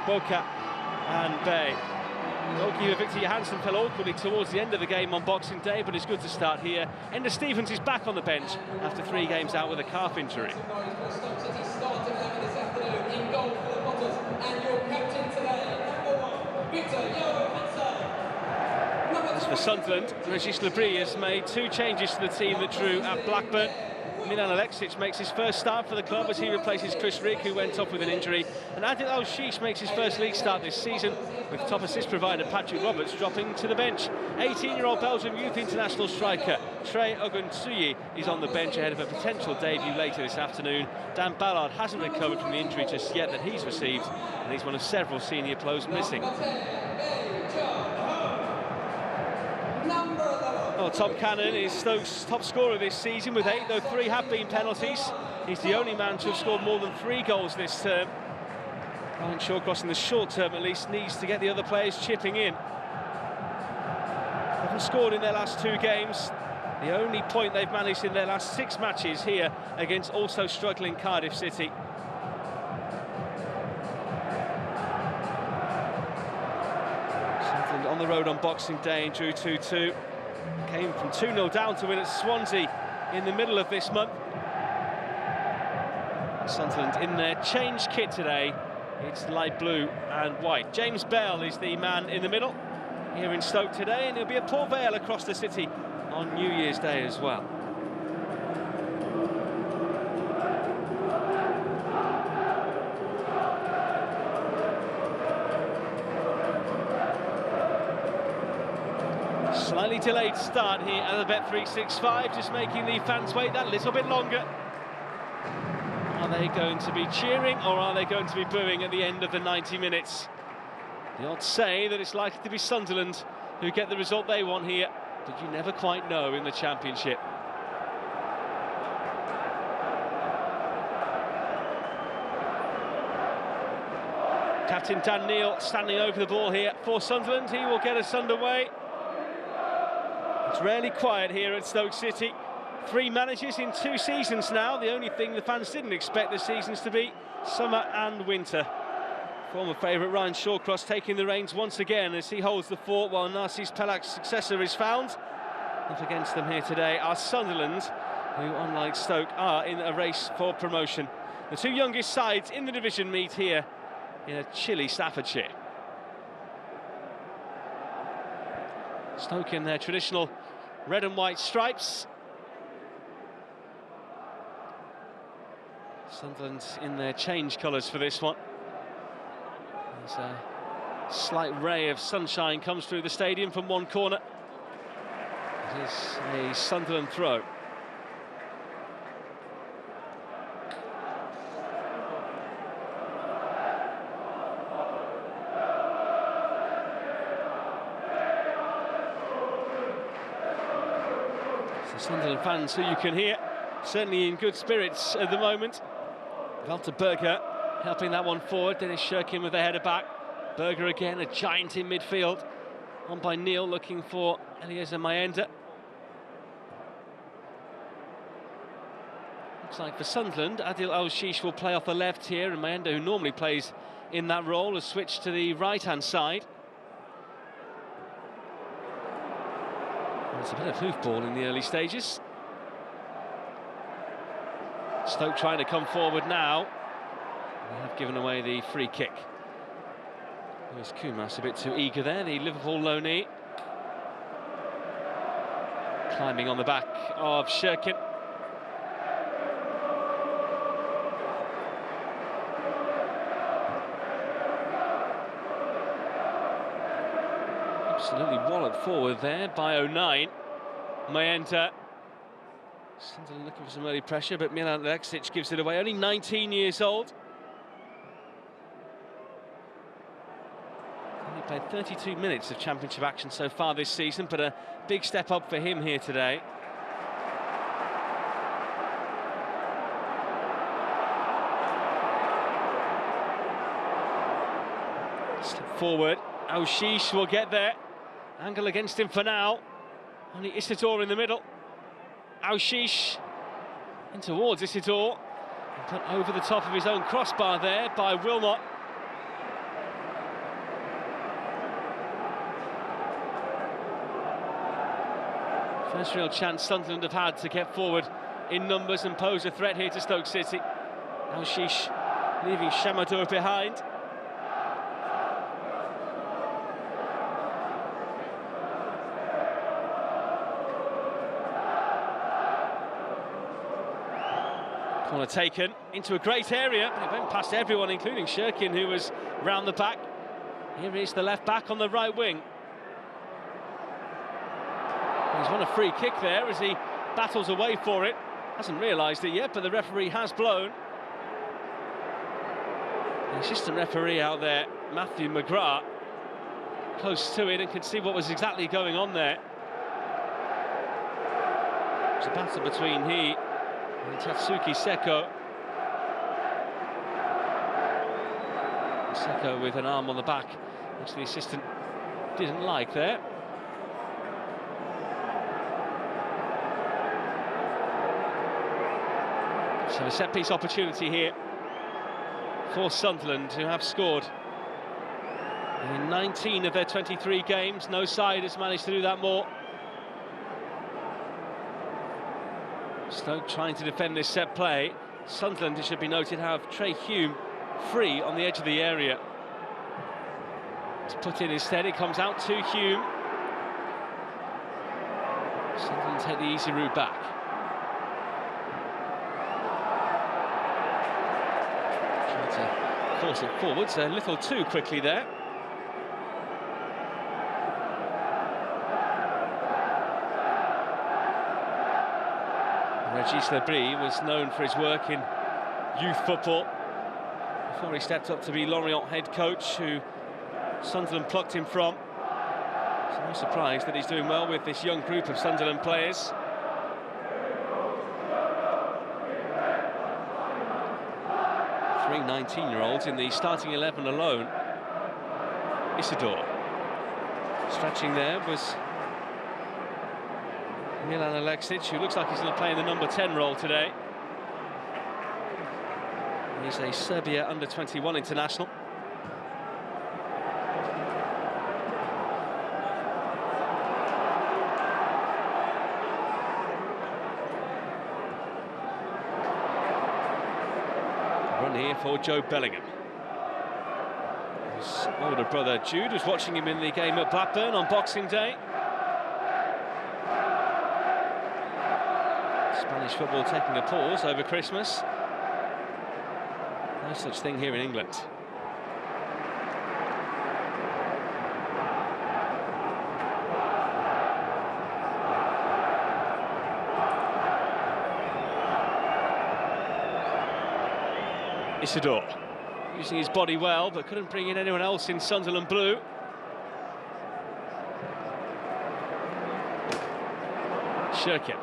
Boca and Bay. Goalkeeper Victor Johansson fell awkwardly towards the end of the game on Boxing Day, but it's good to start here. Enda Stevens is back on the bench after 3 games out with a calf injury. As for Sunderland, Regis Lebris has made 2 changes to the team that drew at Blackburn. Milan Alexic makes his first start for the club as he replaces Chris Rigg, who went off with an injury. And Adil Al-Shish makes his first league start this season, with top assist provider Patrick Roberts dropping to the bench. 18-year-old Belgium youth international striker Trey Ogunsuyi is on the bench ahead of a potential debut later this afternoon. Dan Ballard hasn't recovered from the injury just yet that he's received, and he's one of several senior players missing. Well, Tom Cannon is Stoke's top scorer this season with 8, though 3 have been penalties. He's the only man to have scored more than 3 goals this term. Ryan Shawcross, in the short term at least, needs to get the other players chipping in. They haven't scored in their last 2 games. The only point they've managed in their last 6 matches here against also struggling Cardiff City. Sunderland on the road on Boxing Day and drew 2-2. Came from 2-0 down to win at Swansea in the middle of this month. Sunderland in their change kit today. It's light blue and white. James Bell is the man in the middle here in Stoke today, and there'll be a Port Vale across the city on New Year's Day as well. Slightly delayed start here at the Bet365, just making the fans wait that little bit longer. Are they going to be cheering or are they going to be booing at the end of the 90 minutes? The odds say that it's likely to be Sunderland who get the result they want here, but you never quite know in the Championship. Captain Dan Neil standing over the ball here for Sunderland. He will get us underway. It's rarely quiet here at Stoke City. 3 managers in 2 seasons now. The only thing the fans didn't expect the seasons to be summer and winter. Former favourite Ryan Shawcross taking the reins once again as he holds the fort while Narcis Pelak's successor is found. Up against them here today are Sunderland, who, unlike Stoke, are in a race for promotion. The 2 youngest sides in the division meet here in a chilly Staffordshire. Stoke in their traditional red and white stripes. Sunderland in their change colours for this one. There's a slight ray of sunshine comes through the stadium from one corner. It is a Sunderland throw. Sunderland fans who you can hear certainly in good spirits at the moment. Walter Berger helping that one forward. Dennis Shirkin with the header back. Berger again, a giant in midfield. On by Neil looking for Eliezer Mayenda. Looks like for Sunderland, Adil Al-Shish will play off the left here, and Mayenda, who normally plays in that role, has switched to the right-hand side. It's a bit of hoofball in the early stages. Stoke trying to come forward now. They have given away the free kick. Lewis Kumas a bit too eager there, the Liverpool loanee. Climbing on the back of Shirkin. Absolutely walloped forward there by 09. Mayenda. Sunderland looking for some early pressure, but Milan Alexic gives it away. Only 19 years old. Only played 32 minutes of Championship action so far this season, but a big step up for him here today. Step forward. Al-Shish will get there. Angle against him for now. Only Isidore in the middle. Al-Shish in towards Isidore. And put over the top of his own crossbar there by Wilmot. First real chance Sunderland have had to get forward in numbers and pose a threat here to Stoke City. Al-Shish leaving Shamadour behind. Corner taken into a great area, but it went past everyone, including Shirkin, who was round the back. Here is the left back on the right wing. He's won a free kick there as he battles away for it. Hasn't realised it yet, but the referee has blown. The assistant referee out there, Matthew McGrath, close to it and could see what was exactly going on there. It's a battle between he and Tatsuki Seko. Seko with an arm on the back, which the assistant didn't like there. So a set-piece opportunity here for Sunderland, who have scored in 19 of their 23 games. No side has managed to do that more. Stoke trying to defend this set play. Sunderland, it should be noted, have Trey Hume free on the edge of the area. It's put in instead, it comes out to Hume. Sunderland take the easy route back. Force it forwards a little too quickly there. Regis Lebris was known for his work in youth football before he stepped up to be Lorient head coach, who Sunderland plucked him from. So no surprise that he's doing well with this young group of Sunderland players. Three 19-year-olds in the starting 11 alone. Isidore. Stretching there was Milan Aleksic, who looks like he's going to play in the number 10 role today. He's a Serbia under-21 international. Run here for Joe Bellingham. His older brother Jude was watching him in the game at Blackburn on Boxing Day. Spanish football taking a pause over Christmas. No such thing here in England. Isidore using his body well, but couldn't bring in anyone else in Sunderland blue. Shirkin.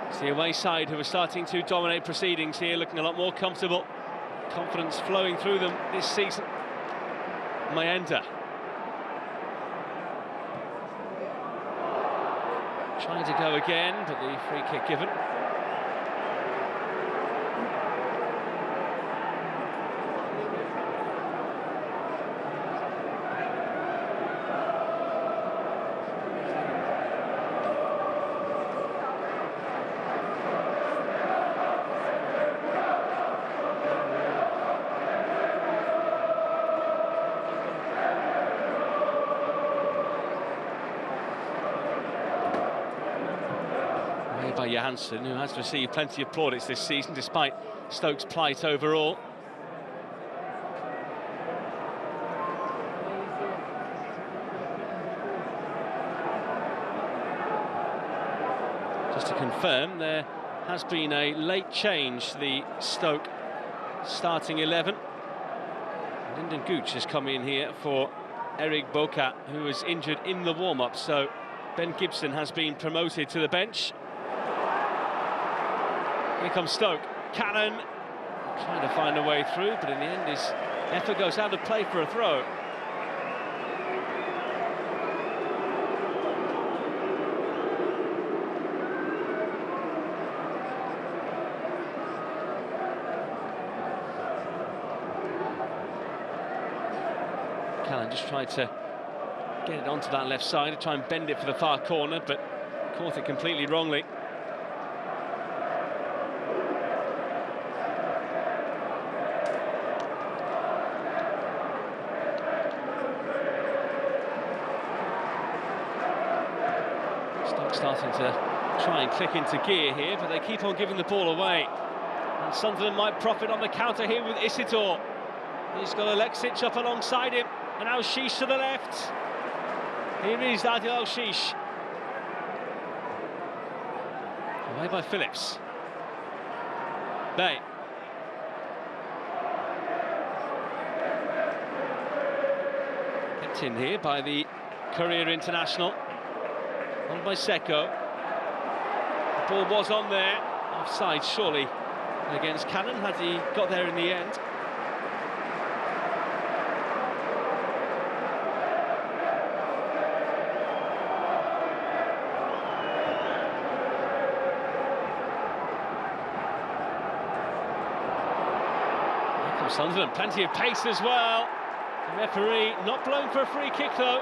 It's the away side who are starting to dominate proceedings here, looking a lot more comfortable. Confidence flowing through them this season. Mayenda. Trying to go again, but the free kick given. By Johansson, who has received plenty of plaudits this season despite Stoke's plight overall. Just to confirm, there has been a late change to the Stoke starting 11. Lyndon Gooch has come in here for Eric Bocat, who was injured in the warm-up, so Ben Gibson has been promoted to the bench. Here comes Stoke. Cannon trying to find a way through, but in the end his effort goes out of play for a throw. Cannon just tried to get it onto that left side, to try and bend it for the far corner, but caught it completely wrongly. Stoke starting to try and click into gear here, but they keep on giving the ball away. And Sunderland might profit on the counter here with Isidore. He's got Alexic up alongside him, and now Sheesh to the left. Here is Adil Sheesh. Away by Phillips. Bay. Kept in here by the Courier international. On by Seko. The ball was on there. Offside, surely, against Cannon, had he got there in the end. Sunderland, plenty of pace as well. The referee not blown for a free kick though,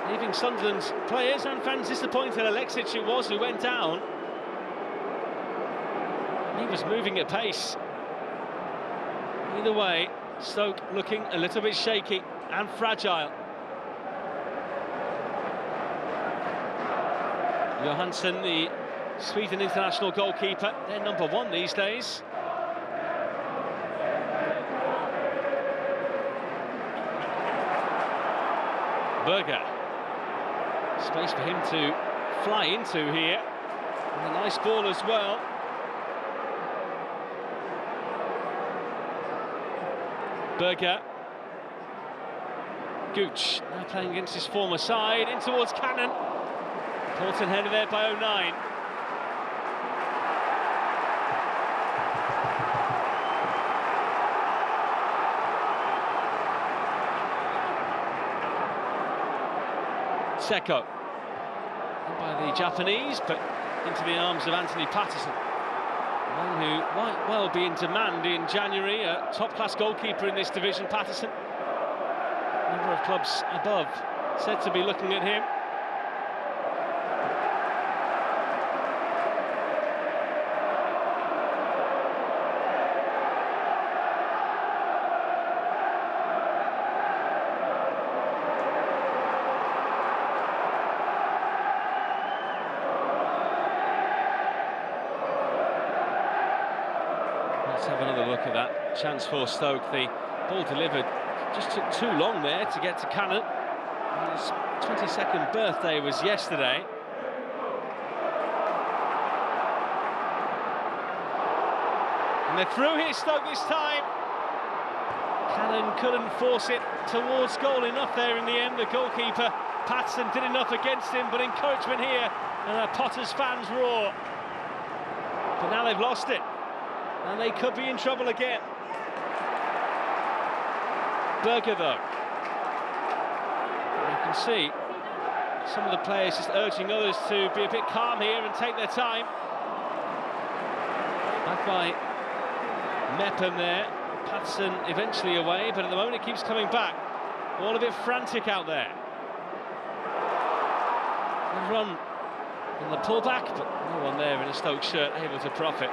leaving Sunderland's players and fans disappointed. Alexic it was who went down. He was moving at pace. Either way, Stoke looking a little bit shaky and fragile. Johansson, the Sweden international goalkeeper, they're #1 these days. Berger. Space for him to fly into here. And a nice ball as well. Berger. Gooch now playing against his former side. In towards Cannon. Caught and headed there by 09. Seko, by the Japanese, but into the arms of Anthony Patterson, one who might well be in demand in January, a top-class goalkeeper in this division. Patterson, a number of clubs above said to be looking at him. Let's have another look at that chance for Stoke. The ball delivered just took too long there to get to Cannon. His 22nd birthday was yesterday. And they're through here, Stoke, this time. Cannon couldn't force it towards goal enough there in the end. The goalkeeper, Patson, did enough against him, but encouragement here, and Potters fans roar. But now they've lost it, and they could be in trouble again. Berger, though. You can see some of the players just urging others to be a bit calm here and take their time. Back by Mepham there. Patson eventually away, but at the moment it keeps coming back. All a bit frantic out there. The run in the pullback, but no one there in a Stoke shirt able to profit.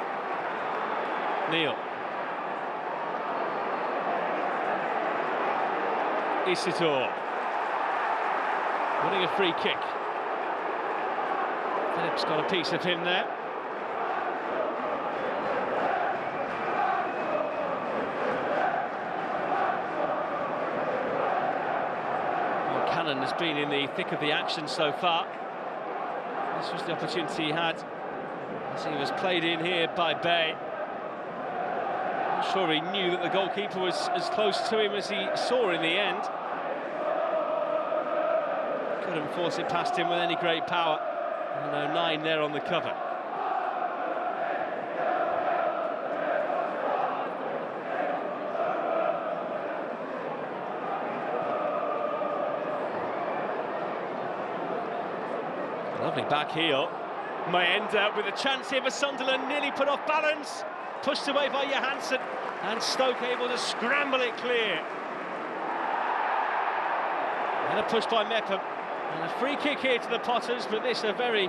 Neil. Isidore. Winning a free kick. Phillips got a piece of him there. Well, Cannon has been in the thick of the action so far. This was the opportunity he had as he was played in here by Bay. I'm sure he knew that the goalkeeper was as close to him as he saw in the end. Couldn't force it past him with any great power. And 9 there on the cover. Lovely back heel. May end up with a chance here for Sunderland. Nearly put off balance. Pushed away by Johansson. And Stoke able to scramble it clear. And a push by Mepham. And a free kick here to the Potters, but this a very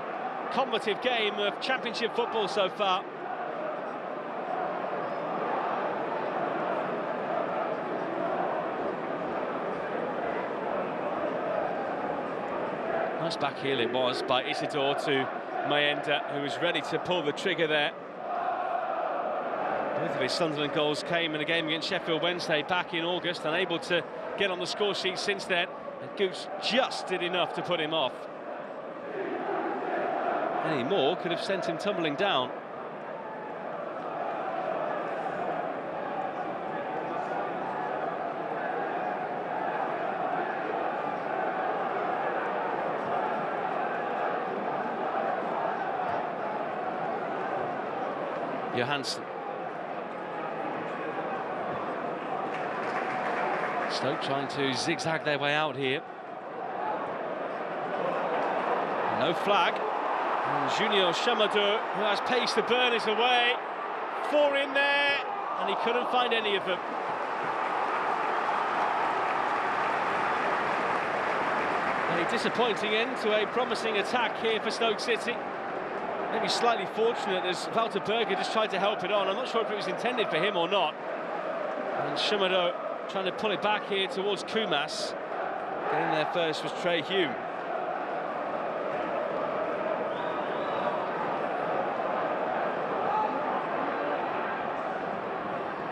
combative game of Championship football so far. Nice back heel it was by Isidore to Mayenda, who was ready to pull the trigger there. Both of his Sunderland goals came in a game against Sheffield Wednesday back in August, unable to get on the score sheet since then. And Goose just did enough to put him off. Any more could have sent him tumbling down. Johansson. Stoke trying to zigzag their way out here. No flag. And Junior Chamadou, who has pace to burn it away. 4 in there, and he couldn't find any of them. A disappointing end to a promising attack here for Stoke City. Maybe slightly fortunate as Walter Berger just tried to help it on. I'm not sure if it was intended for him or not. And Chamadou trying to pull it back here towards Kumas. Getting there first was Trey Hume.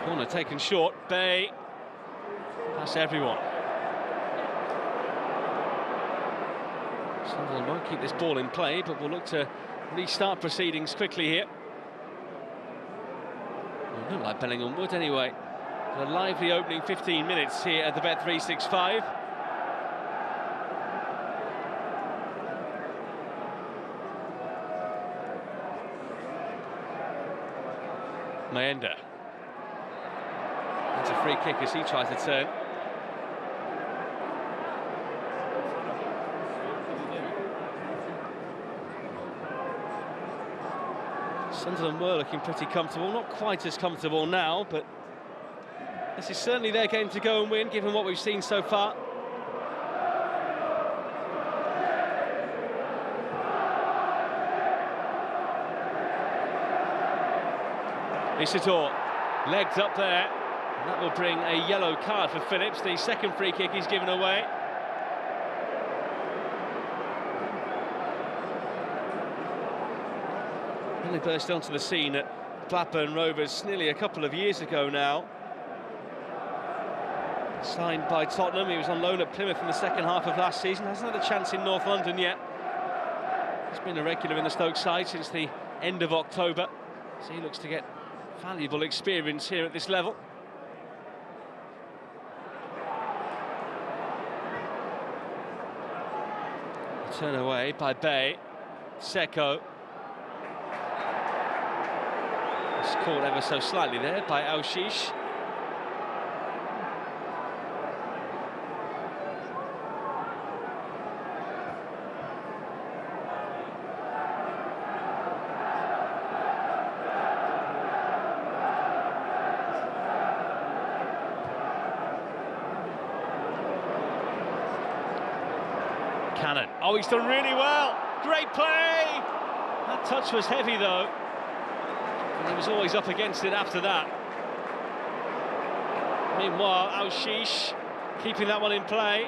Corner taken short. Bay. Past everyone. Sunderland won't keep this ball in play, but we'll look to restart proceedings quickly here. Well, not like Bellingham would anyway. A lively opening 15 minutes here at the Bet365. Mayenda. It's a free kick as he tries to turn. Sunderland were looking pretty comfortable, not quite as comfortable now, but this is certainly their game to go and win, given what we've seen so far. Isidore, legged up there, and that will bring a yellow card for Phillips. The second free kick he's given away. Only burst onto the scene at Blackburn Rovers nearly a couple of years ago now. Signed by Tottenham, he was on loan at Plymouth in the second half of last season. Hasn't had a chance in North London yet. He's been a regular in the Stoke side since the end of October, so he looks to get valuable experience here at this level. Turn away by Bay. Seko. Caught ever so slightly there by Al-Shish. Cannon. Oh, he's done really well. Great play. That touch was heavy though. And he was always up against it after that. Meanwhile, Al-Shish keeping that one in play.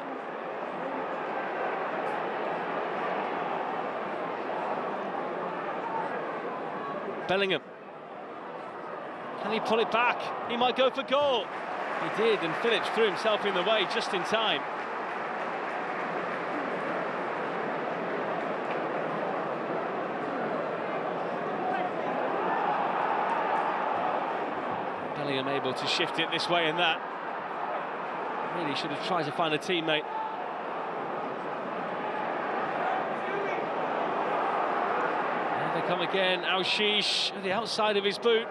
Bellingham. Can he pull it back? He might go for goal. He did, and Phillips threw himself in the way just in time. Bellingham able to shift it this way and that. Really should have tried to find a teammate. There they come again. Al-Shish at the outside of his boot.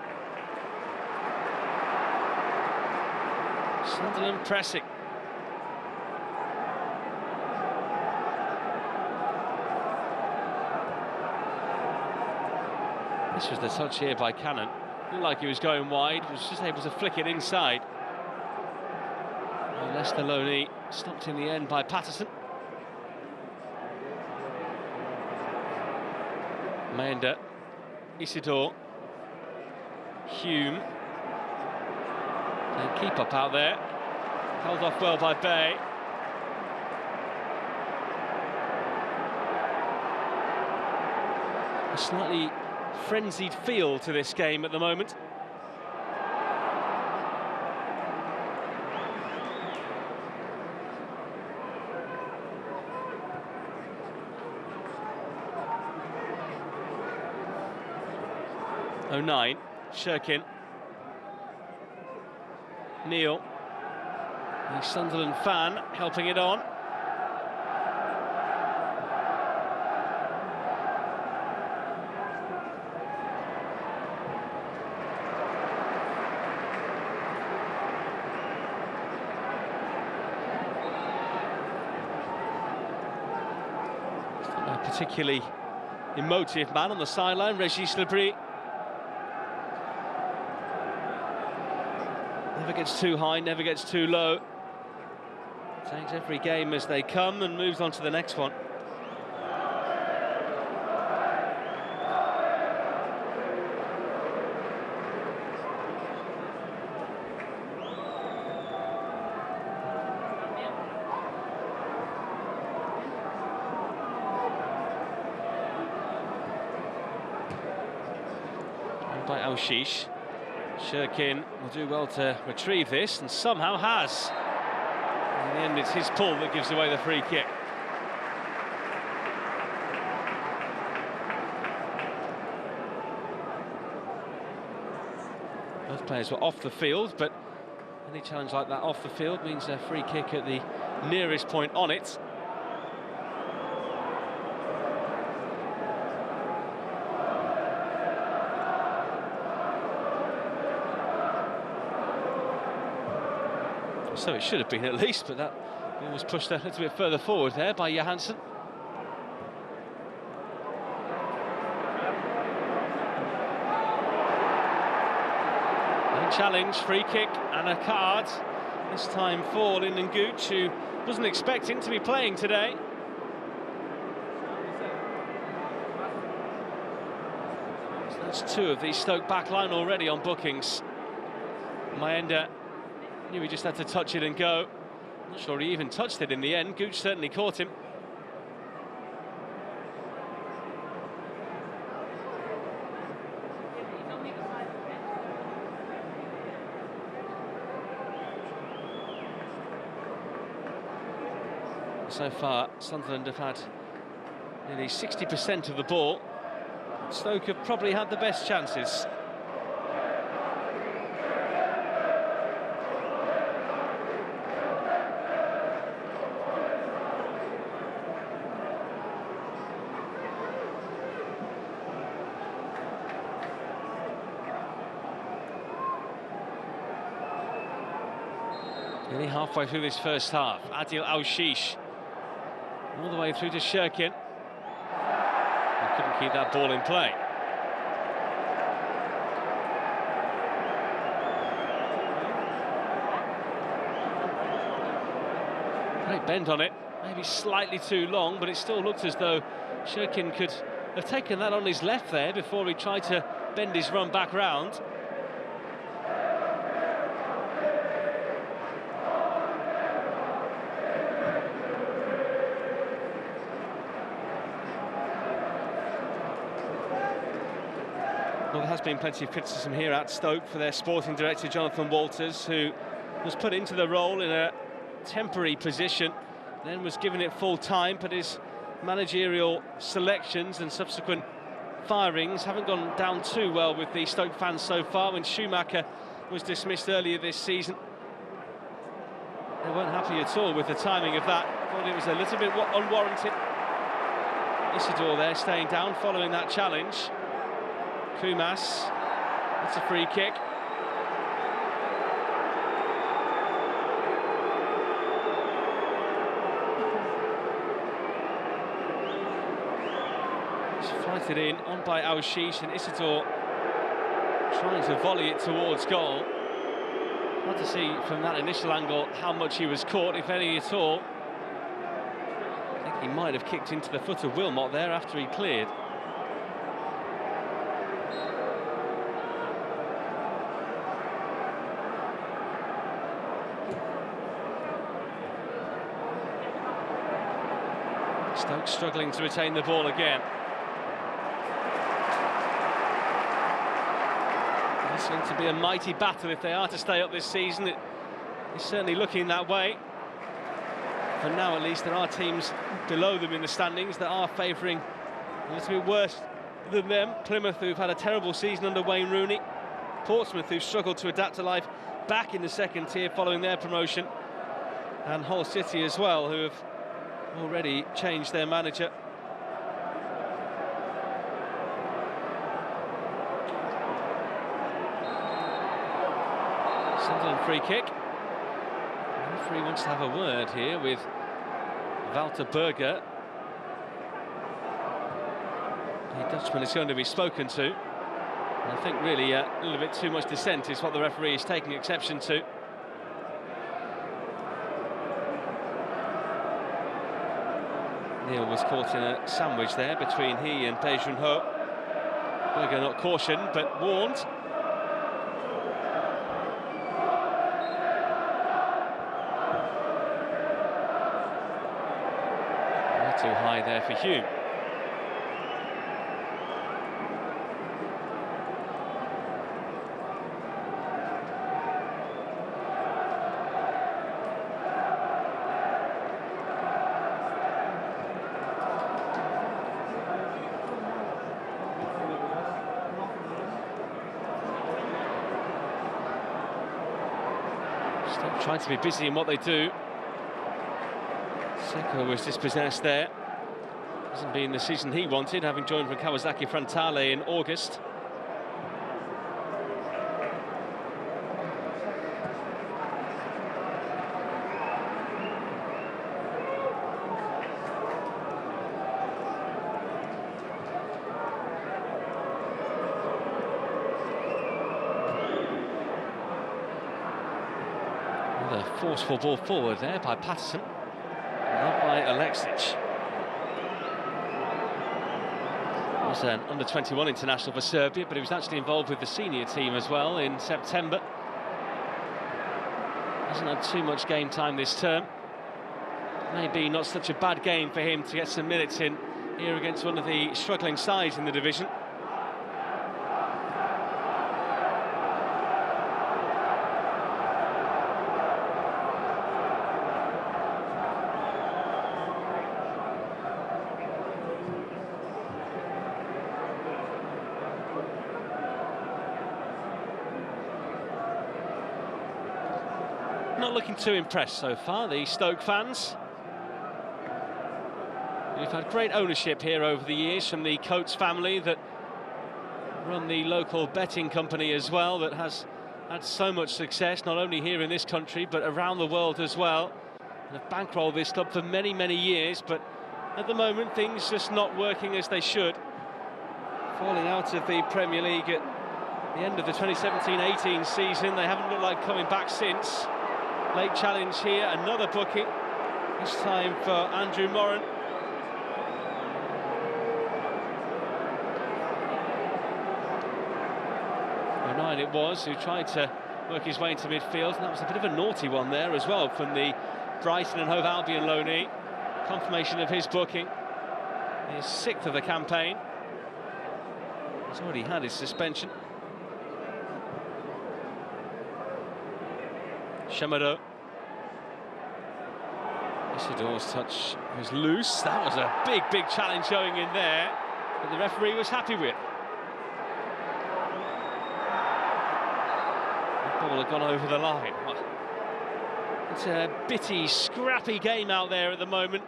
Sunderland pressing. This was the touch here by Cannon. Looked like he was going wide, was just able to flick it inside. And Leicester Loney stopped in the end by Patterson. Maenda, Isidore, Hume. And keep up out there. Held off well by Bay. A slightly frenzied feel to this game at the moment. '09, Shirkin, Neil, the Sunderland fan, helping it on. A particularly emotive man on the sideline, Regis Lebris. Never gets too high, never gets too low. Takes every game as they come and moves on to the next one. By Al-Shish. Shirkin will do well to retrieve this, and somehow has. In the end, it's his pull that gives away the free kick. Both players were off the field, but any challenge like that off the field means a free kick at the nearest point on it. So it should have been at least, but that was pushed a little bit further forward there by Johansson. No challenge, free kick and a card. This time for Lyndon Gooch, who wasn't expecting to be playing today. So that's two of the Stoke backline already on bookings. Maenda knew he just had to touch it and go. Not sure he even touched it in the end. Gooch certainly caught him. So far, Sunderland have had nearly 60% of the ball. Stoke have probably had the best chances. Nearly halfway through this first half, Adil Al-Shish all the way through to Shirkin. He couldn't keep that ball in play. Great bend on it, maybe slightly too long, but it still looked as though Shirkin could have taken that on his left there before he tried to bend his run back round. Well, there has been plenty of criticism here at Stoke for their sporting director, Jonathan Walters, who was put into the role in a temporary position, then was given it full time, but his managerial selections and subsequent firings haven't gone down too well with the Stoke fans so far. When Schumacher was dismissed earlier this season, they weren't happy at all with the timing of that. Thought it was a little bit unwarranted. Isidore there staying down following that challenge. Kumas, that's a free kick. It's flighted in, on by Al-Shish, and Isidore trying to volley it towards goal. Hard to see from that initial angle how much he was caught, if any at all. I think he might have kicked into the foot of Wilmot there after he cleared. Stoke struggling to retain the ball again. It's going to be a mighty battle if they are to stay up this season. It's certainly looking that way. For now, at least, there are teams below them in the standings that are favouring a little bit worse than them. Plymouth, who've had a terrible season under Wayne Rooney. Portsmouth, who've struggled to adapt to life back in the second tier following their promotion. And Hull City as well, who have already changed their manager. Sunderland free kick. The referee wants to have a word here with Walter Berger. The Dutchman is going to be spoken to. And I think really a little bit too much dissent is what the referee is taking exception to. Neil was caught in a sandwich there between he and Dae Jun Ho. Berger not cautioned, but warned. Too high there for Hume. Still trying to be busy in what they do. Seko was dispossessed there. Hasn't been the season he wanted, having joined from Kawasaki Frontale in August. Another forceful ball forward there by Patterson. Not by Alexic. He was an under-21 international for Serbia, but he was actually involved with the senior team as well in September. Hasn't had too much game time this term. Maybe not such a bad game for him to get some minutes in here against one of the struggling sides in the division. Not looking too impressed so far, the Stoke fans. We've had great ownership here over the years from the Coates family that run the local betting company as well, that has had so much success, not only here in this country, but around the world as well. And have bankrolled this club for many, many years, but at the moment things just not working as they should. Falling out of the Premier League at the end of the 2017-18 season. They haven't looked like coming back since. Late challenge here, another booking, this time for Andrew Moran. O'Nien it was who tried to work his way into midfield, and that was a bit of a naughty one there as well from the Brighton and Hove Albion loanee. Confirmation of his booking, his 6th of the campaign. He's already had his suspension. Chamado. Isidor's touch was loose. That was a big, big challenge going in there, but the referee was happy with. The ball had gone over the line. It's a bitty, scrappy game out there at the moment.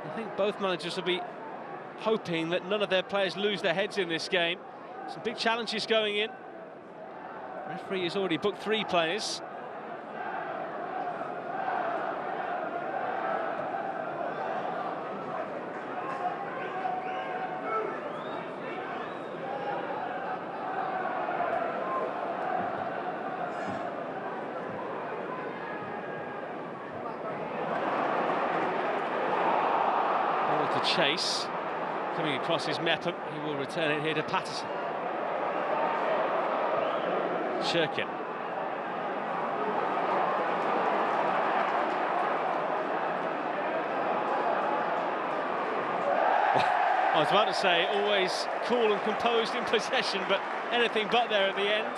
I think both managers will be hoping that none of their players lose their heads in this game. Some big challenges going in. The referee has already booked 3 players. To chase, coming across his Mepham. He will return it here to Patterson. Shirkin. I was about to say, always cool and composed in possession, but anything but there at the end.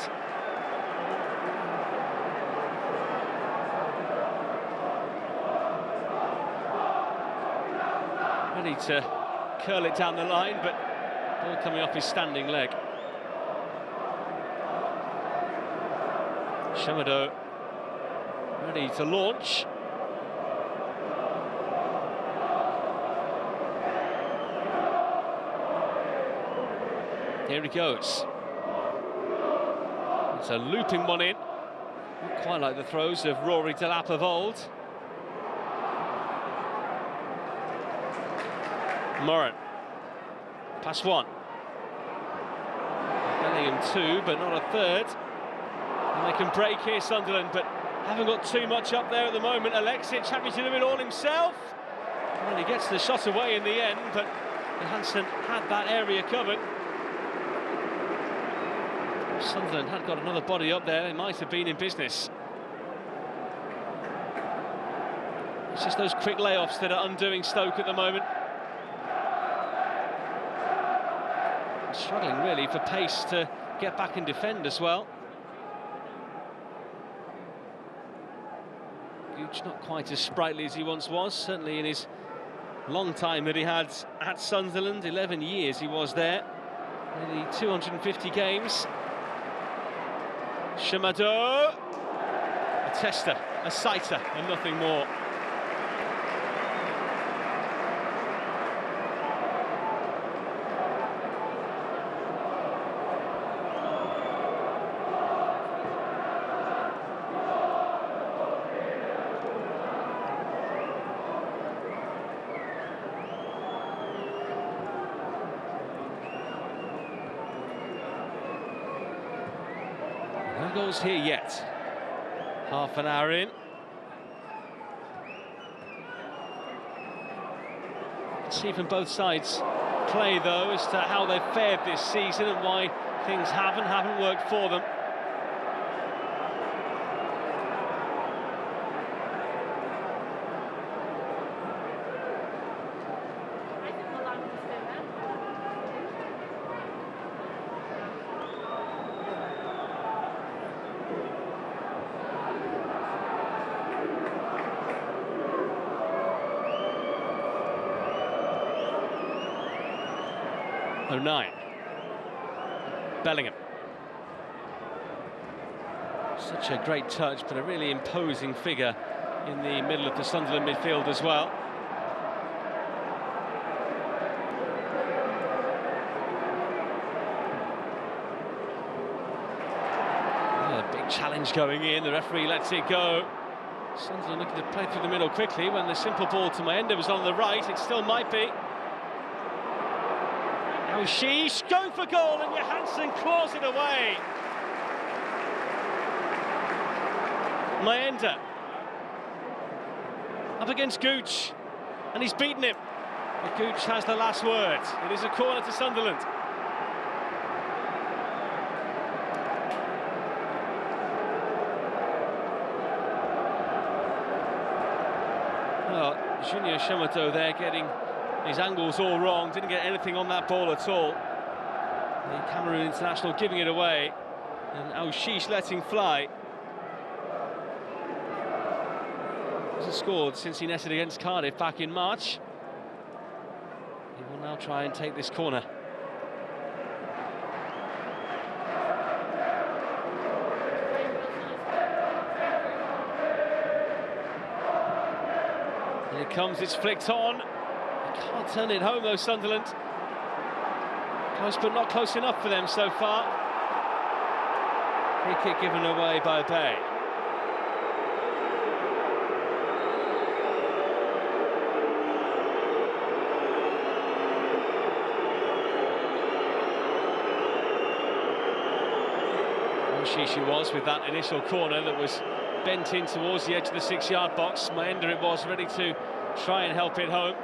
Ready to curl it down the line, but ball coming off his standing leg. Shamado ready to launch. Here he goes. It's a looping one in. Not quite like the throws of Rory Delap of old. Moran. Pass one. Bellingham two, but not a third. And they can break here, Sunderland, but haven't got too much up there at the moment. Alexic happy to do it all himself. Well, he gets the shot away in the end, but Johansson had that area covered. Sunderland had got another body up there, they might have been in business. It's just those quick layoffs that are undoing Stoke at the moment. Struggling really for pace to get back and defend as well. Gooch not quite as sprightly as he once was, certainly in his long time that he had at Sunderland. 11 years he was there, nearly 250 games. Shamado, a tester, a sighter, and nothing more. No goals here yet. Half an hour in. See from both sides play though as to how they've fared this season and why things haven't worked for them. O'Neill. Bellingham. Such a great touch, but a really imposing figure in the middle of the Sunderland midfield as well. A big challenge going in, the referee lets it go. Sunderland looking to play through the middle quickly when the simple ball to Maenda was on the right. It still might be. Sheesh, going for goal, and Johansson claws it away. Maenda up against Gooch, and he's beaten him. But Gooch has the last word. It is a corner to Sunderland. Well, Junior Shamado there getting his angles all wrong, didn't get anything on that ball at all. The Cameroon international giving it away, and Aushish letting fly. He hasn't scored since he netted against Cardiff back in March. He will now try and take this corner. Here it comes, it's flicked on. Can't turn it home though, Sunderland. Close but not close enough for them so far. Free kick given away by Bay. She was with that initial corner that was bent in towards the edge of the 6-yard box. Maenda it was, ready to try and help it home.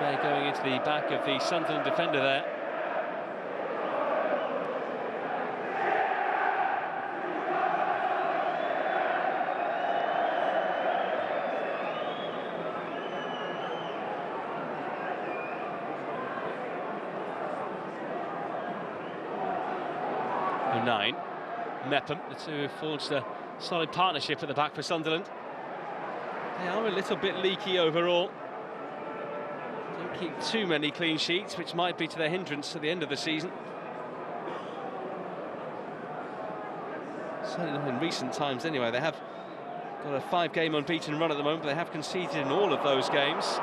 Bay going into the back of the Sunderland defender there. 9. Mepham, the two have forged a solid partnership at the back for Sunderland. They are a little bit leaky overall. Don't keep too many clean sheets, which might be to their hindrance at the end of the season. Certainly not in recent times anyway. They have got a 5-game unbeaten run at the moment, but they have conceded in all of those games.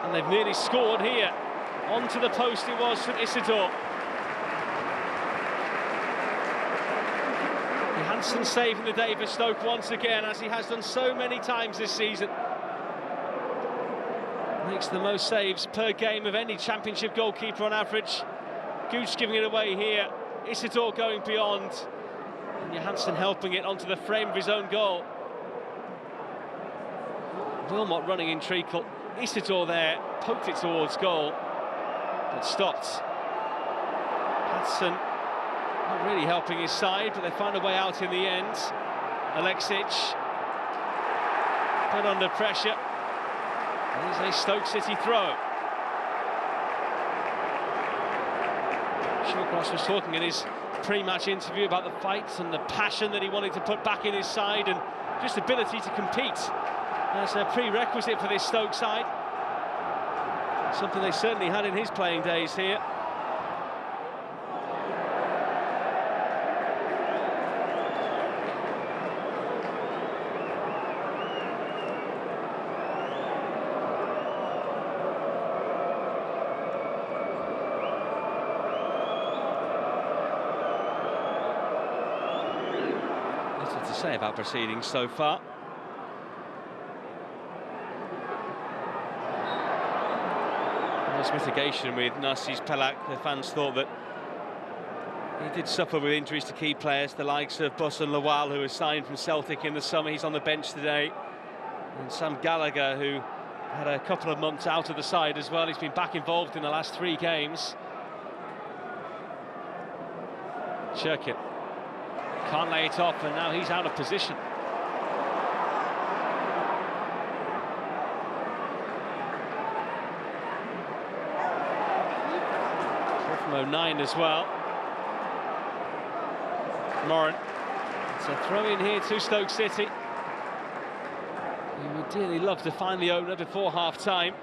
And they've nearly scored here. Onto the post it was from Isidore. Johansson saving the day for Stoke once again, as he has done so many times this season. Makes the most saves per game of any championship goalkeeper on average. Gooch giving it away here. Isidore going beyond. And Johansson helping it onto the frame of his own goal. Wilmot running in treacle. Isidore there, poked it towards goal, but stopped. Patson not really helping his side, but they found a way out in the end. Alexic put under pressure. There's a Stoke City throw. Shawcross was talking in his pre-match interview about the fight and the passion that he wanted to put back in his side, and just ability to compete as a prerequisite for this Stoke side. Something they certainly had in his playing days here. Little to say about proceedings so far. Mitigation with Narcis Pelak. The fans thought that he did suffer with injuries to key players, the likes of Bus and Lawal, who was signed from Celtic in the summer. He's on the bench today. And Sam Gallagher, who had a couple of months out of the side as well. He's been back involved in the last 3 games. Cherkin can't lay it off, and now he's out of position. From 09 as well. Moran. It's a throw in here to Stoke City. He would dearly love to find the opener before half-time.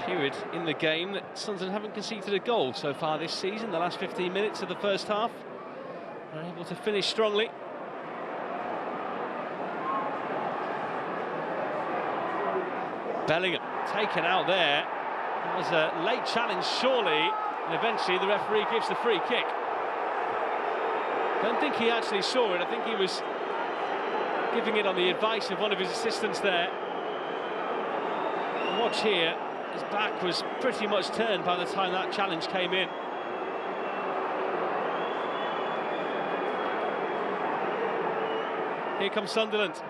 Period in the game that Sunderland haven't conceded a goal so far this season. The last 15 minutes of the first half, they're able to finish strongly. Bellingham taken out there. It was a late challenge, surely, and eventually the referee gives the free kick. Don't think he actually saw it. I think he was giving it on the advice of one of his assistants there. And watch here, his back was pretty much turned by the time that challenge came in. Here comes Sunderland,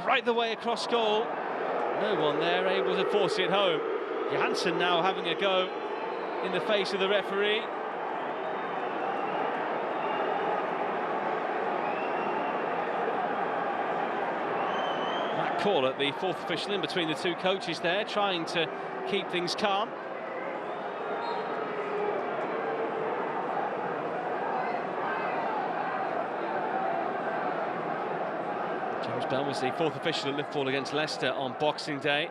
right the way across goal. No one there able to force it home. Johansson now having a go in the face of the referee. Matt Corlett, the 4th official in between the two coaches there, trying to keep things calm. James Bell was the 4th official at Liverpool against Leicester on Boxing Day.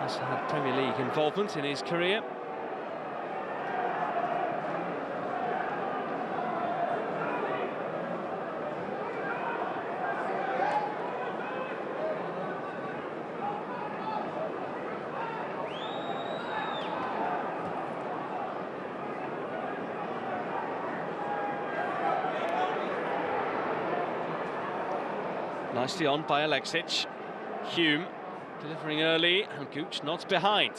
He's had Premier League involvement in his career. Nicely on by Alexic. Hume delivering early, and Gooch nods behind.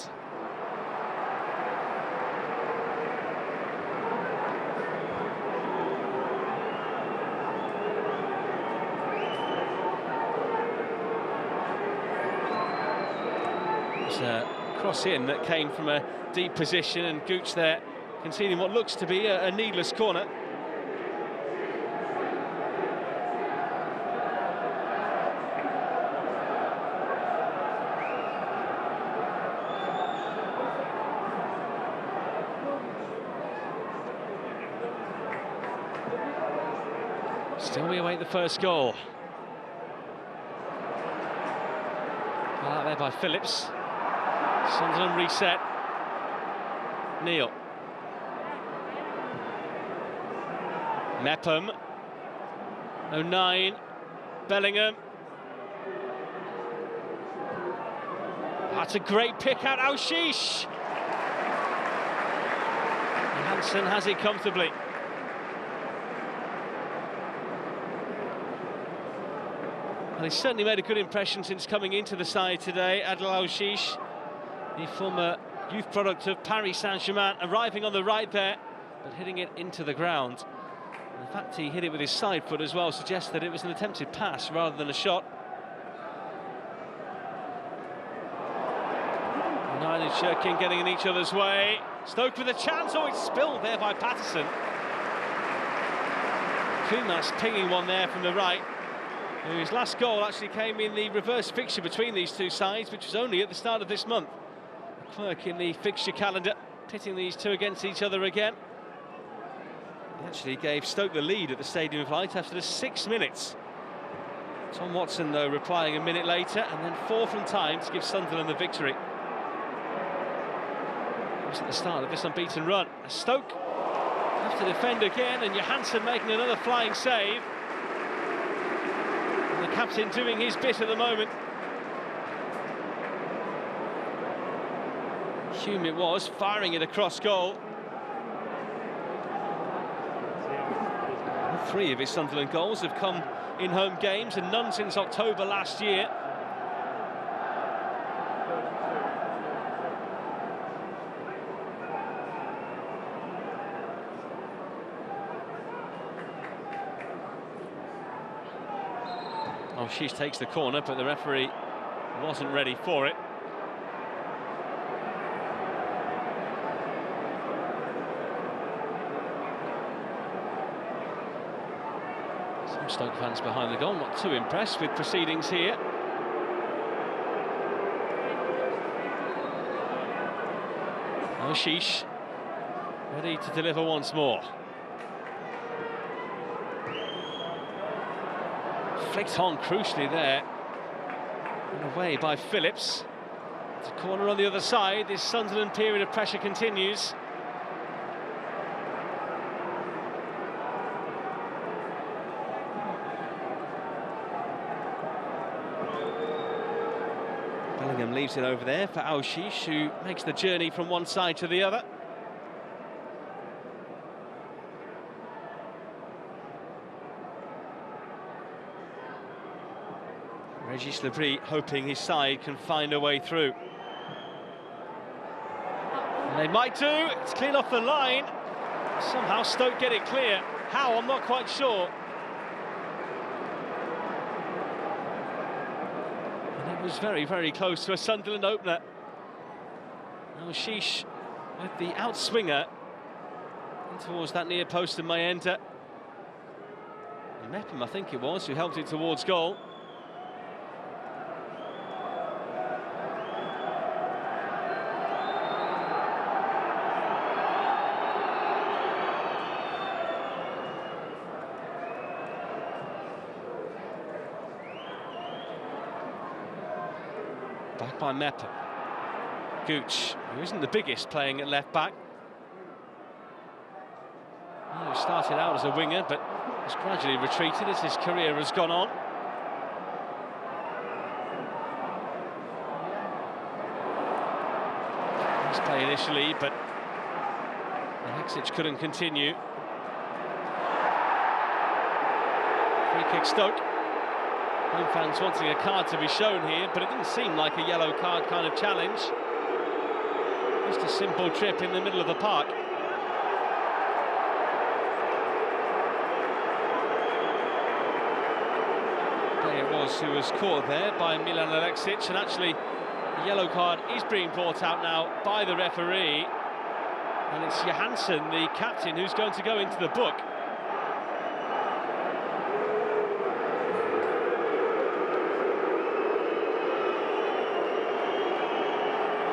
There's a cross in that came from a deep position, and Gooch there conceding what looks to be a needless corner. Still we await the first goal. Well, out there by Phillips. Sunderland reset. Neil. Mepham. 09. Bellingham. That's a great pick out, Aushish. Hansen has it comfortably. Well, he's certainly made a good impression since coming into the side today. Adel Aushish, the former youth product of Paris Saint-Germain, arriving on the right there, but hitting it into the ground. And the fact he hit it with his side foot as well suggests that it was an attempted pass rather than a shot. Nine and Shirkin getting in each other's way. Stoke with a chance. Oh, it's spilled there by Patterson. Kumas pinging one there from the right. His last goal actually came in the reverse fixture between these two sides, which was only at the start of this month. A quirk in the fixture calendar, pitting these two against each other again. He actually gave Stoke the lead at the Stadium of Light after just 6 minutes. Tom Watson, though, replying a minute later, and then 4 from time to give Sunderland the victory. It was at the start of this unbeaten run. Stoke have to defend again, and Johansson making another flying save. And the captain doing his bit at the moment. Hume it was, firing it across goal. All 3 of his Sunderland goals have come in home games, and none since October last year. Oh, she takes the corner, but the referee wasn't ready for it. Some Stoke fans behind the goal, not too impressed with proceedings here. Ashish ready to deliver once more. Flicked on crucially there, and away by Phillips. It's a corner on the other side. This Sunderland period of pressure continues. Bellingham leaves it over there for Aushish, who makes the journey from one side to the other. Regis Lebris hoping his side can find a way through. And they might do. It's clean off the line. Somehow Stoke get it clear. How, I'm not quite sure. And it was very, very close to a Sunderland opener. Sheesh with the outswinger in towards that near post and Mayenda. And Mepham, I think it was, who helped it towards goal. Back by Mepham. Gooch, who isn't the biggest, playing at left back. Well, he started out as a winger, but has gradually retreated as his career has gone on. Nice play initially, but Alexic couldn't continue. Free kick Stoke. Home fans wanting a card to be shown here, but it didn't seem like a yellow card kind of challenge. Just a simple trip in the middle of the park. There it was who was caught there by Milan Alexic, and actually the yellow card is being brought out now by the referee, and it's Johansson, the captain, who's going to go into the book.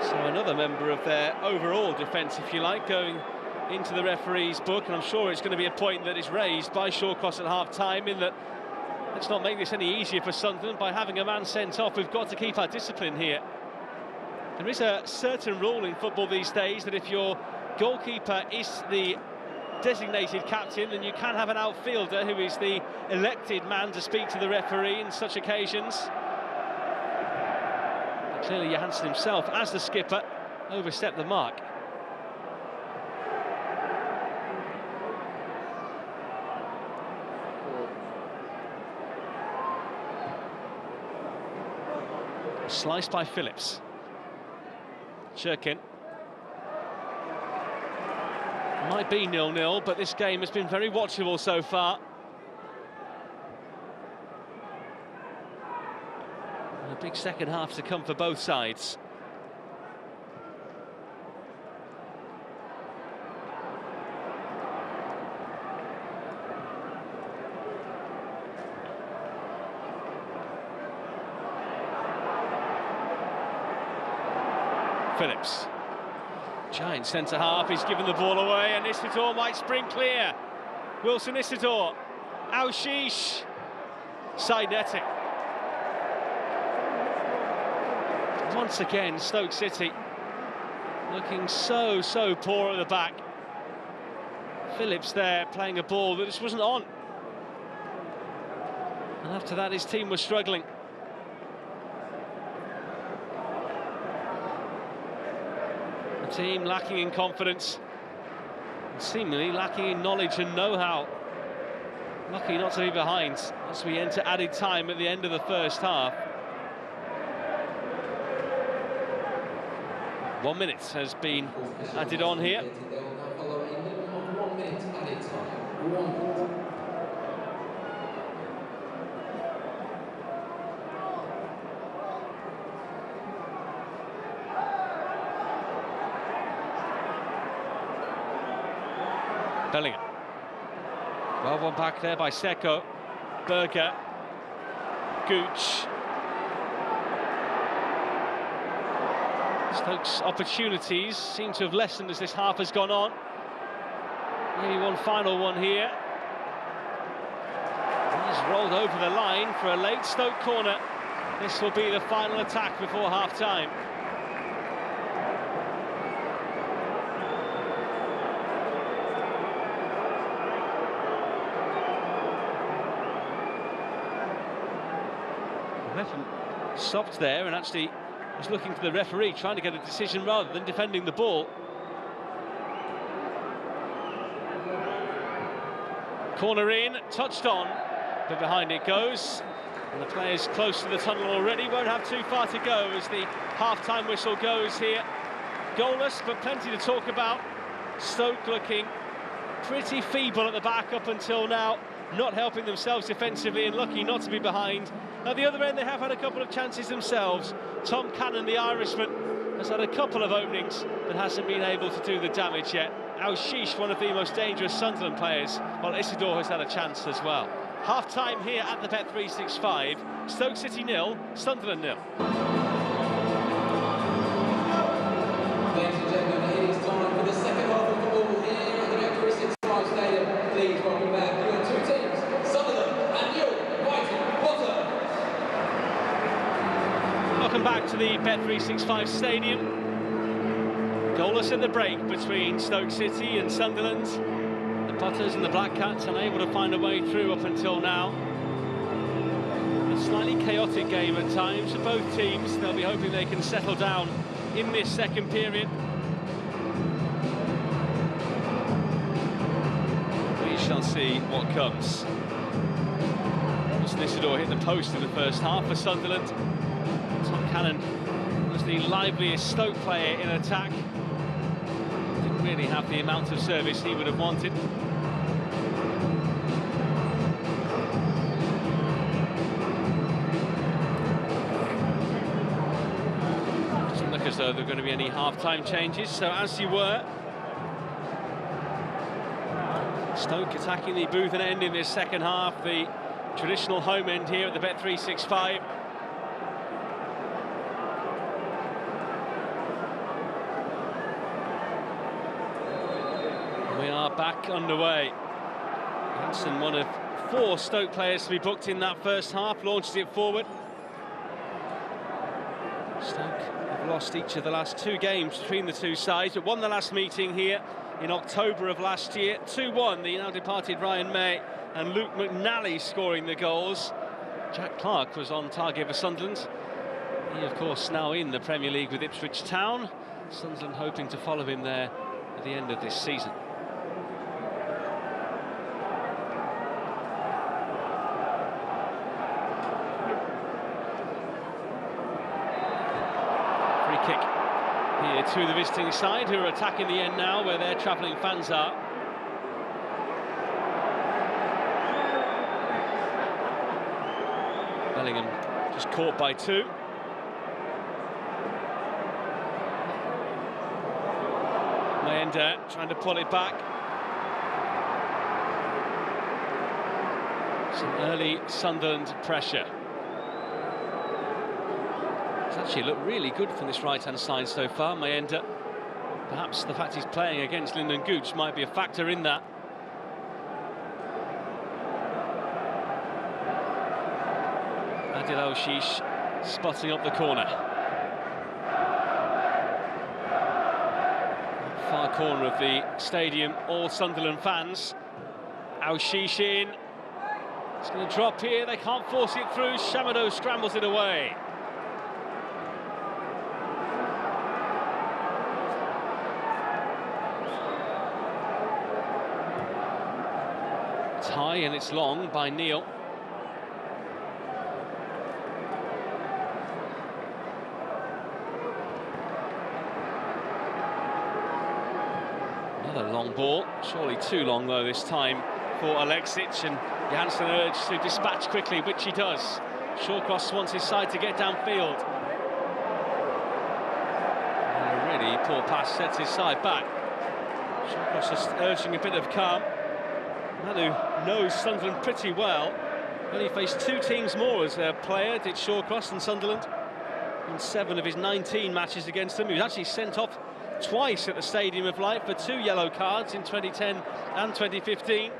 So another member of their overall defence, if you like, going into the referee's book, and I'm sure it's going to be a point that is raised by Shawcross at half-time, in that let's not make this any easier for Sunderland by having a man sent off. We've got to keep our discipline here. There is a certain rule in football these days that if your goalkeeper is the designated captain, then you can have an outfielder who is the elected man to speak to the referee in such occasions. But clearly Johansson himself, as the skipper, overstepped the mark. Sliced by Phillips. Shirkin. Might be 0-0, but this game has been very watchable so far. And a big second half to come for both sides. Phillips. Giant centre-half, he's given the ball away, and Isidore might spring clear. Wilson Isidore. Al-Shish. Side netting. Once again, Stoke City looking so poor at the back. Phillips there playing a ball that just wasn't on. And after that, his team was struggling. A team lacking in confidence, and seemingly lacking in knowledge and know-how. Lucky not to be behind as we enter added time at the end of the first half. 1 minute has been added on here. Bellingham. Well, one back there by Seko. Berger. Gooch. Stoke's opportunities seem to have lessened as this half has gone on. Maybe one final one here. He's rolled over the line for a late Stoke corner. This will be the final attack before half-time. Stopped there and actually was looking to the referee, trying to get a decision rather than defending the ball. Corner in, touched on, but behind it goes. And the players close to the tunnel already won't have too far to go as the half-time whistle goes here. Goalless, but plenty to talk about. Stoke looking pretty feeble at the back up until now, not helping themselves defensively and lucky not to be behind. At the other end, they have had a couple of chances themselves. Tom Cannon, the Irishman, has had a couple of openings but hasn't been able to do the damage yet. Al-Shish, one of the most dangerous Sunderland players, while Isidore has had a chance as well. Half-time here at the Bet365. Stoke City 0, Sunderland 0. Ladies and gentlemen, it is time for the second half of football here at the Bet365 Stadium. Please welcome back your two teams, Sunderland and York. Welcome back to the Bet365 Stadium. Goalless at the break between Stoke City and Sunderland. The Potters and the Black Cats unable to find a way through up until now. A slightly chaotic game at times for both teams. They'll be hoping they can settle down in this second period. We shall see what comes. Isidore hit the post in the first half for Sunderland. Tom Cannon was the liveliest Stoke player in attack. Didn't really have the amount of service he would have wanted. Doesn't look as though there are going to be any half-time changes, so as you were. Stoke attacking the Bootham end in this second half, the traditional home end here at the Bet365. We are back underway. Hansen, one of 4 Stoke players to be booked in that first half, launches it forward. Stoke have lost each of the last 2 games between the two sides, but won the last meeting here in October of last year. 2-1, the now departed Ryan May and Luke McNally scoring the goals. Jack Clark was on target for Sunderland. He, of course, now in the Premier League with Ipswich Town. Sunderland hoping to follow him there at the end of this season. Free kick here to the visiting side, who are attacking the end now where their travelling fans are. Bellingham just caught by 2. Mayenda trying to pull it back. Some early Sunderland pressure. It's actually looked really good from this right-hand side so far, Mayenda. Perhaps the fact he's playing against Lyndon Gooch might be a factor in that. Adil Oshish spotting up the corner. Far corner of the stadium, all Sunderland fans. Oshish in. It's going to drop here, they can't force it through. Shamado scrambles it away. It's high and it's long by Neil. Another long ball, surely too long though this time for Alexic, and Janssen urged to dispatch quickly, which he does. Shawcross wants his side to get downfield. And a really poor pass sets his side back. Shawcross just urging a bit of calm. Manu knows Sunderland pretty well. Only faced 2 teams more as their player, did Shawcross and Sunderland. In 7 of his 19 matches against them. He was actually sent off twice at the Stadium of Light for 2 yellow cards in 2010 and 2015.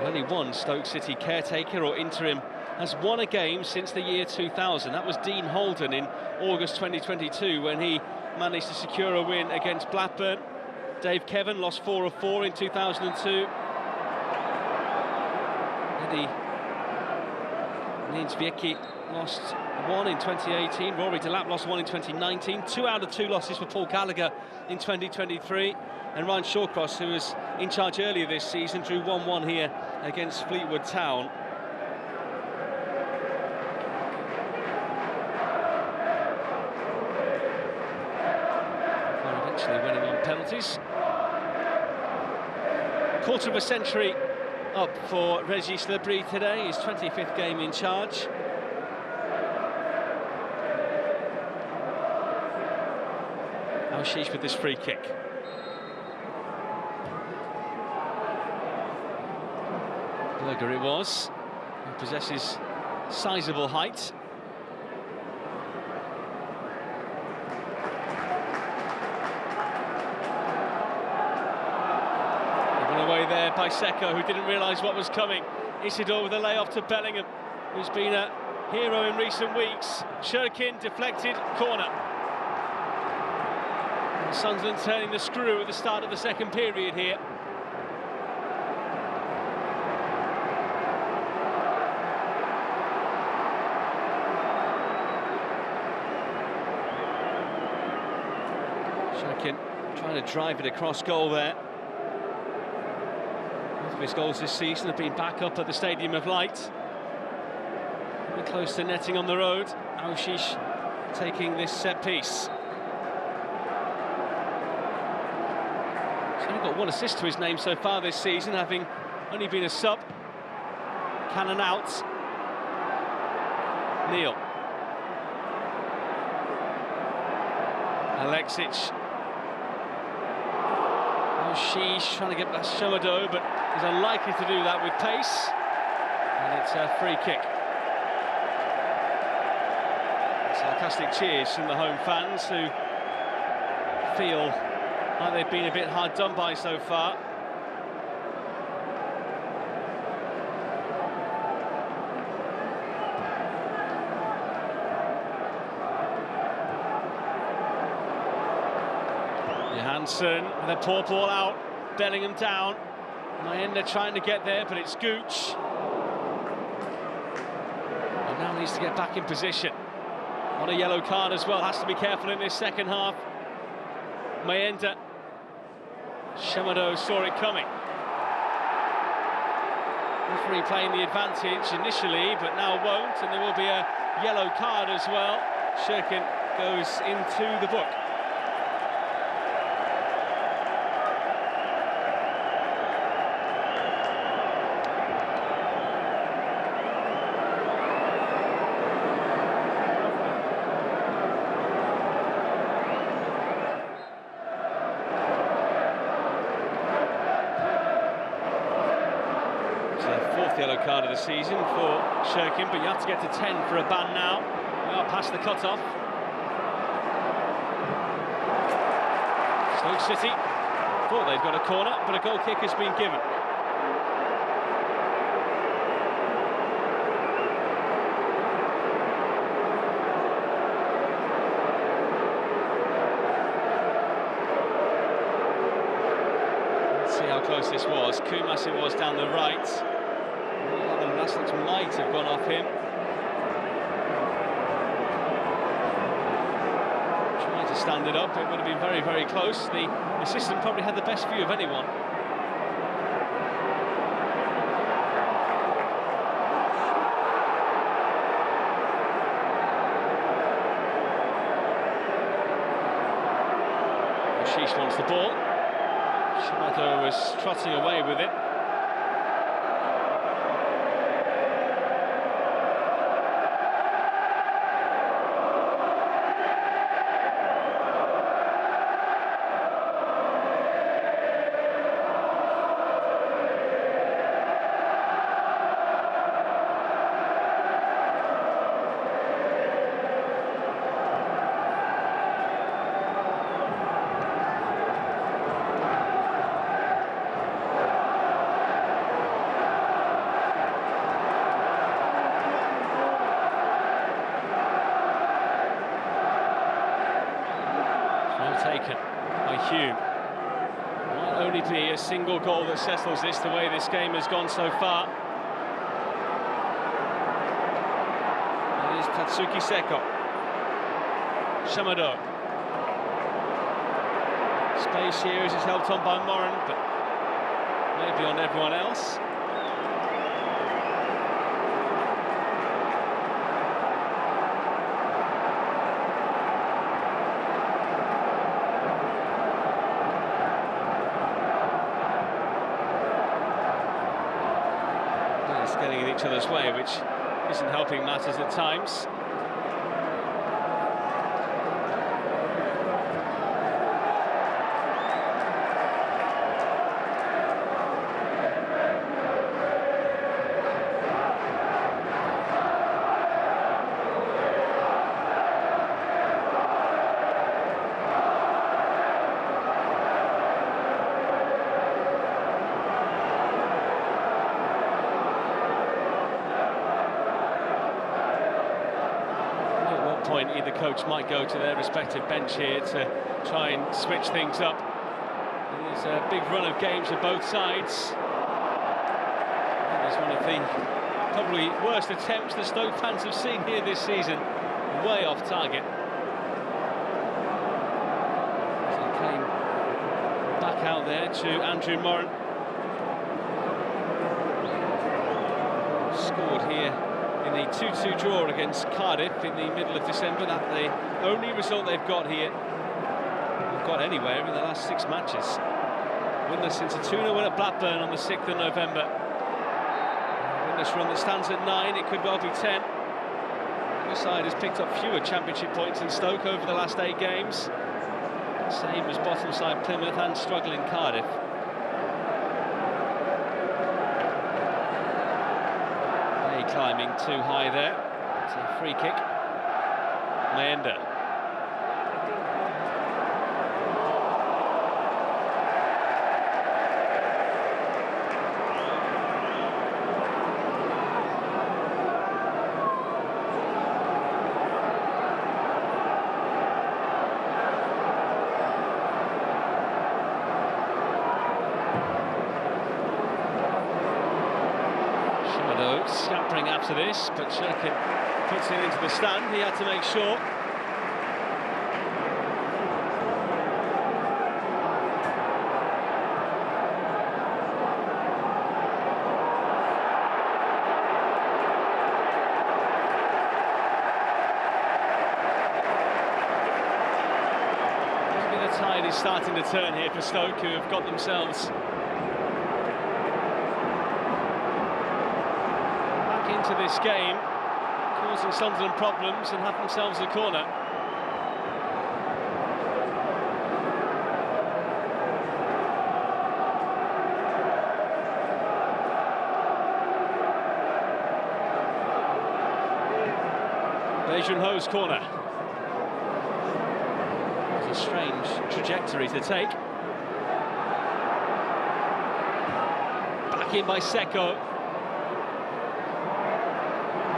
Only one Stoke City caretaker or interim has won a game since the year 2000. That was Dean Holden in August 2022 when he managed to secure a win against Blackburn. Dave Kevin lost 4 of 4 in 2002. Eddie Ninsviecki lost 1 in 2018. Rory Delap lost 1 in 2019. 2 out of 2 losses for Paul Gallagher in 2023. And Ryan Shawcross, who was in charge earlier this season, drew 1-1 here against Fleetwood Town. Before eventually winning on penalties. Quarter of a century up for Regis Lebris today, his 25th game in charge. Oshish with this free kick. Berger it was, who possesses sizable height. Given away there by Seko, who didn't realise what was coming. Isidore with a layoff to Bellingham, who's been a hero in recent weeks. Shurkin deflected, corner. And Sunderland turning the screw at the start of the second period here. Trying to drive it across goal there. Both of his goals this season have been back up at the Stadium of Light. We're close to netting on the road. Oshish taking this set piece. He's only got 1 assist to his name so far this season, having only been a sub. Cannon out. Neil. Alexic. Oshish trying to get past Shamado, but is unlikely to do that with pace. And it's a free kick. Sarcastic cheers from the home fans who feel like they've been a bit hard done by so far. Johansson with a poor ball out, Bellingham down. Mayenda trying to get there, but it's Gooch. And now needs to get back in position. On a yellow card as well, has to be careful in this second half. Mayenda. Shamado saw it coming. Referee playing the advantage initially, but now won't, and there will be a yellow card as well. Shirkin goes into the book. Yellow card of the season for Shirkin, but you have to get to 10 for a ban now. We are past the cut-off. Stoke City thought they've got a corner, but a goal kick has been given. Let's see how close this was. Koumassi was down the right. Might have gone off him. Trying to stand it up, it would have been very, very close. The assistant probably had the best view of anyone. Ashish wants the ball. Shimado was trotting away with it. Taken by Hume. Might only be a single goal that settles this, the way this game has gone so far. It is Tatsuki Seko. Shamado. Space here as it's helped on by Moran, but maybe on everyone else. Getting in each other's way, which isn't helping matters at times. Point either coach might go to their respective bench here to try and switch things up. There's a big run of games for both sides. It's one of the probably worst attempts the Stoke fans have seen here this season. Way off target. So he came back out there to Andrew Moran. Scored here in the 2-2 draw against Cardiff in the middle of December. That's the only result they've got here. They've got anywhere in the last 6 matches. Winless since a 2-0 win at Blackburn on the 6th of November. Winless run that stands at 9, it could well be 10. The side has picked up fewer championship points than Stoke over the last 8 games. Same as bottom side Plymouth and struggling Cardiff. climbing too high there. It's a free kick. Mayenda. Scampering after this, but Shirkin puts it into the stand. He had to make sure. Maybe the tide is starting to turn here for Stoke, who have got themselves into this game, causing Sunderland problems, and have themselves a corner. Beijing-Ho's corner. It's a strange trajectory to take. Back in by Seko.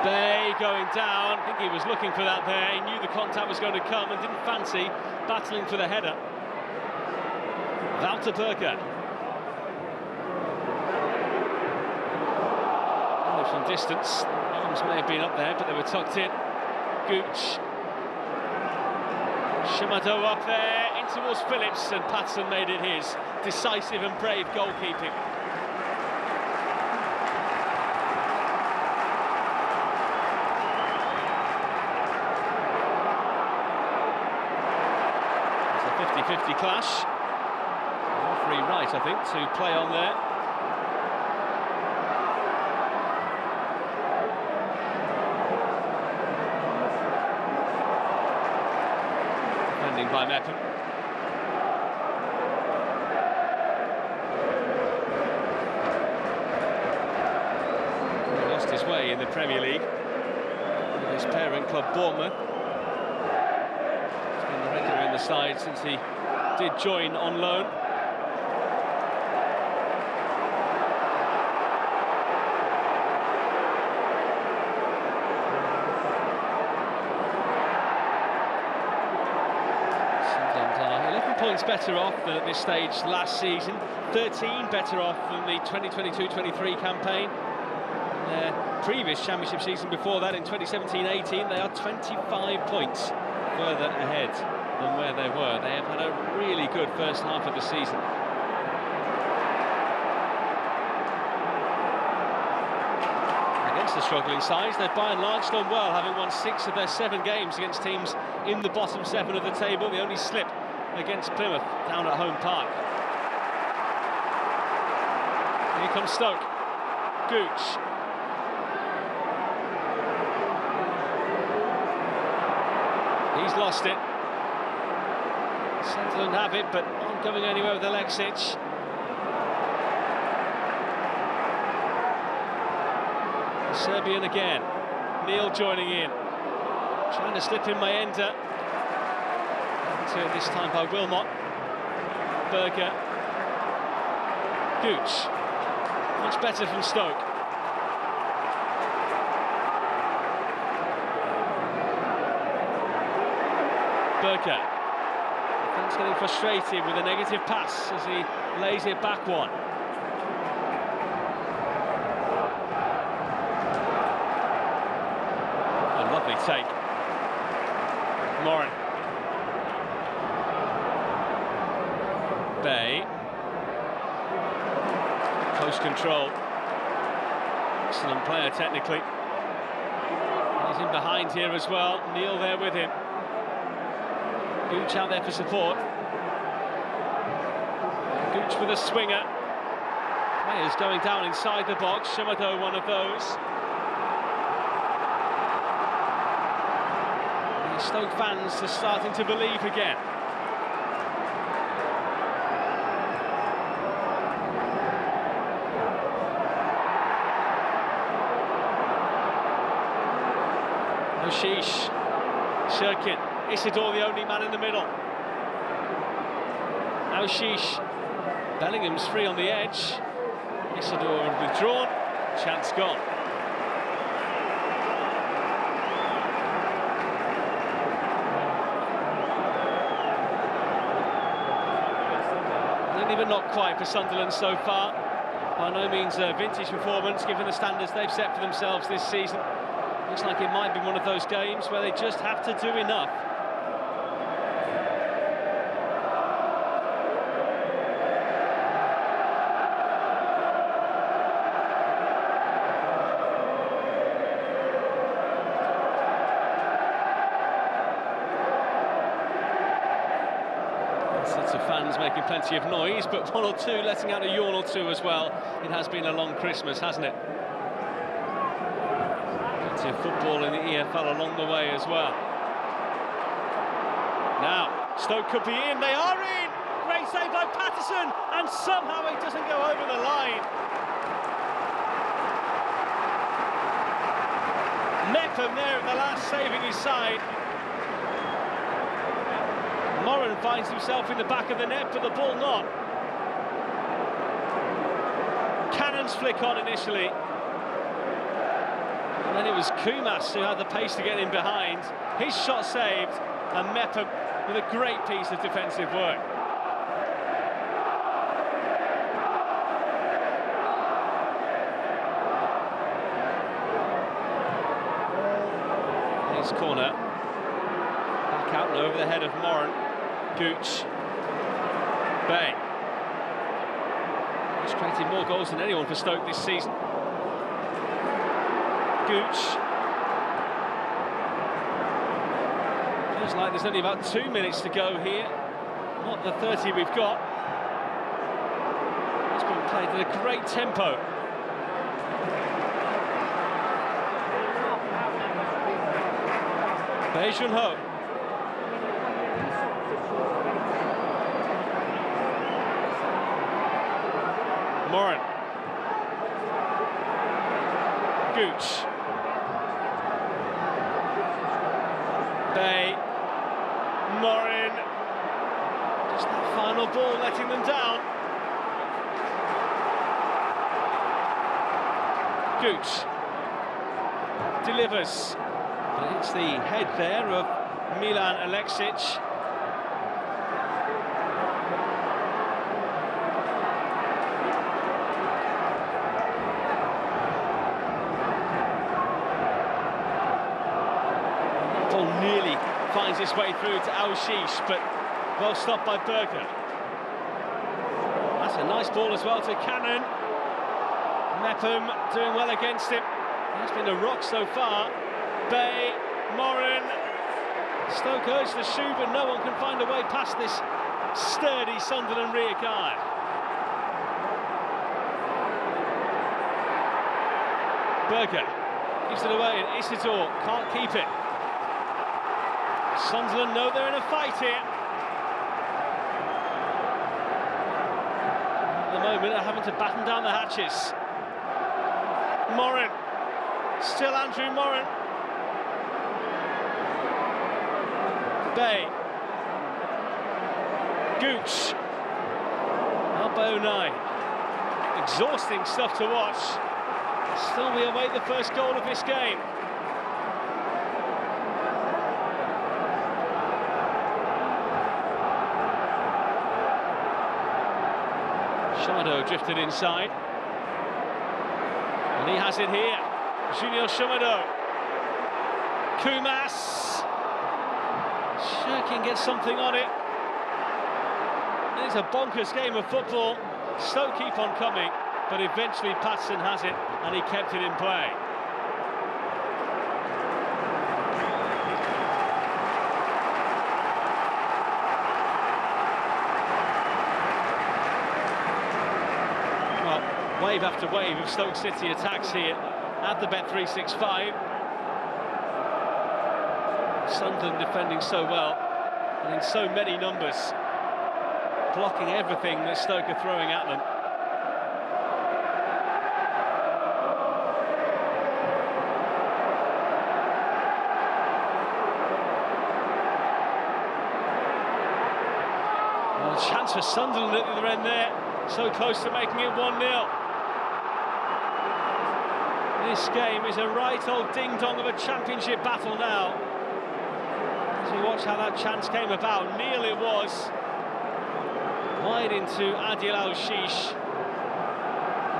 Bay going down. I think he was looking for that there. He knew the contact was going to come and didn't fancy battling for the header. Walter Berger. From distance, arms may have been up there, but they were tucked in. Gooch. Shimado up there, in towards Phillips, and Patson made it his. Decisive and brave goalkeeping. It's a 50-50 clash. Referee right, I think, to play on there. By Mepham. He lost his way in the Premier League with his parent club Bournemouth. He's been a regular in the side since he did join on loan. Points better off than at this stage last season, 13 better off than the 2022-23 campaign. Their previous championship season before that in 2017-18, they are 25 points further ahead than where they were. They have had a really good first half of the season. Against the struggling sides, they've by and large done well, having won 6 of their 7 games against teams in the bottom 7 of the table. The only slip against Plymouth down at home park. Here comes Stoke. Gooch. He's lost it. Sunderland have it, but not going anywhere with Alexic. The Serbian again. Neil joining in. Trying to slip in Mayenda. This time by Wilmot. Berger. Gooch. Much better from Stoke. Berger. Defence getting frustrated with a negative pass as he lays it back one. A lovely take. Moran. Bay. Close control. Excellent player technically. He's in behind here as well. Neil there with him. Gooch out there for support. Gooch with a swinger. Players going down inside the box. Shimado one of those. The Stoke fans are starting to believe again. Oshish, Shirkin, Isidore the only man in the middle. Oshish, Bellingham's free on the edge. Isidore withdrawn, chance gone. Even not quite for Sunderland so far. By no means a vintage performance given the standards they've set for themselves this season. Looks like it might be one of those games where they just have to do enough. Sets of fans making plenty of noise, but one or two letting out a yawn or two as well. It has been a long Christmas, hasn't it? Plenty of football in the EFL along the way as well. Now, Stoke could be in, they are in! Great save by Patterson, and somehow it doesn't go over the line. Mepham there at the last, saving his side. Moran finds himself in the back of the net, but the ball not. Cannon's flick on initially. And then it was Kumas who had the pace to get in behind. His shot saved, and Mepham with a great piece of defensive work. His corner. Back out and over the head of Moran. Gooch, Bay. He's created more goals than anyone for Stoke this season. Gooch. Feels like there's only about 2 minutes to go here. Not the 30 we've got. It's been played at a great tempo. Bae Jun-ho. Moran. Gooch. Bay. Moran. Just that final ball letting them down. Gooch. Delivers. But it's the head there of Milan Aleksic. Nearly finds its way through to Oshish, but well stopped by Berger. That's a nice ball as well to Cannon. Mepham doing well against him. He's been a rock so far. Bay, Moran. Stoke urge the shoe, but no one can find a way past this sturdy Sunderland rear guard. Berger gives it away, and Isidore can't keep it. Sunderland know they're in a fight here. At the moment, they're having to batten down the hatches. Moran. Still Andrew Moran. Bay. Gooch. Albonai. Exhausting stuff to watch. Still we await the first goal of this game. Shomado drifted inside. And he has it here. Junior Shomado. Kumas. Shirkin gets something on it. It's a bonkers game of football. Stoke keep on coming, but eventually Patterson has it, and he kept it in play. Well, wave after wave of Stoke City attacks here at the Bet365. Sunderland defending so well, and in so many numbers, blocking everything that Stoke are throwing at them. A chance for Sunderland at the other end there, so close to making it 1-0. This game is a right old ding-dong of a championship battle now. As we watch how that chance came about, Neil it was, wide into Adil Al-Shish.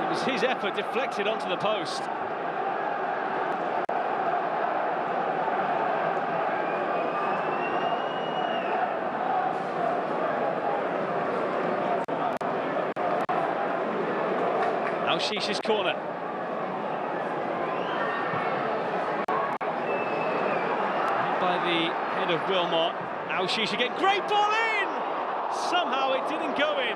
It was his effort deflected onto the post. Al-Shish's corner. By the head of Wilmot. Al-Shish again, great ball in! Somehow it didn't go in.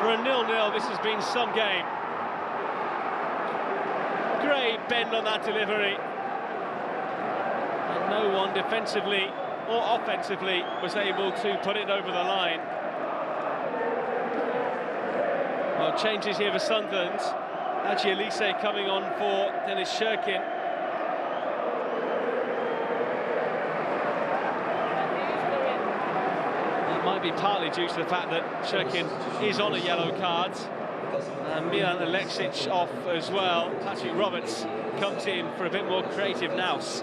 For a 0-0, this has been some game. Great bend on that delivery. And no one defensively or offensively was able to put it over the line. Well, changes here for Sunderland. Haji Elise coming on for Dennis Shirkin. It might be partly due to the fact that Shirkin is on a yellow card. And Milan Alexic off as well. Patrick Roberts comes in for a bit more creative nous.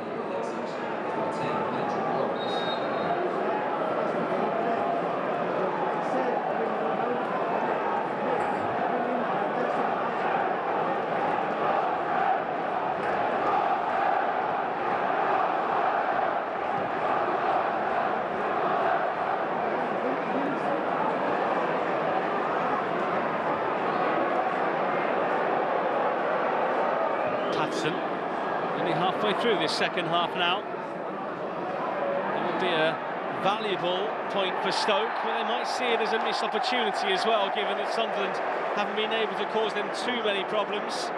Only halfway through this second half now. It would be a valuable point for Stoke, but they might see it as a missed opportunity as well, given that Sunderland haven't been able to cause them too many problems.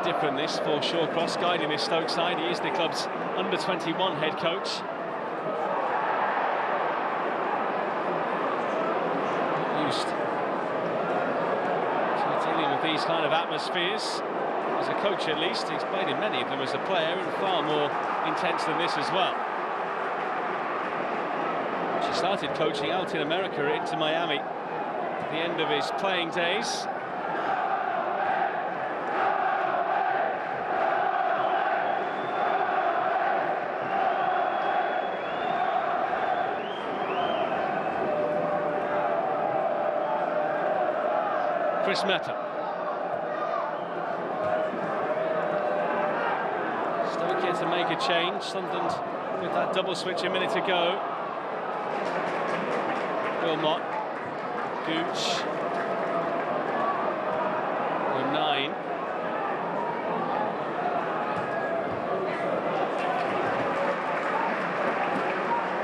Different this for Shawcross, guiding this Stoke side. He is the club's under-21 head coach. Used to dealing with these kind of atmospheres as a coach, at least. He's played in many of them as a player, and far more intense than this as well. He started coaching out in America at Inter Miami at the end of his playing days. Chris Meta. Stoke here to make a change. Sunderland with that double switch a minute ago. Wilmot. Gooch. And 9.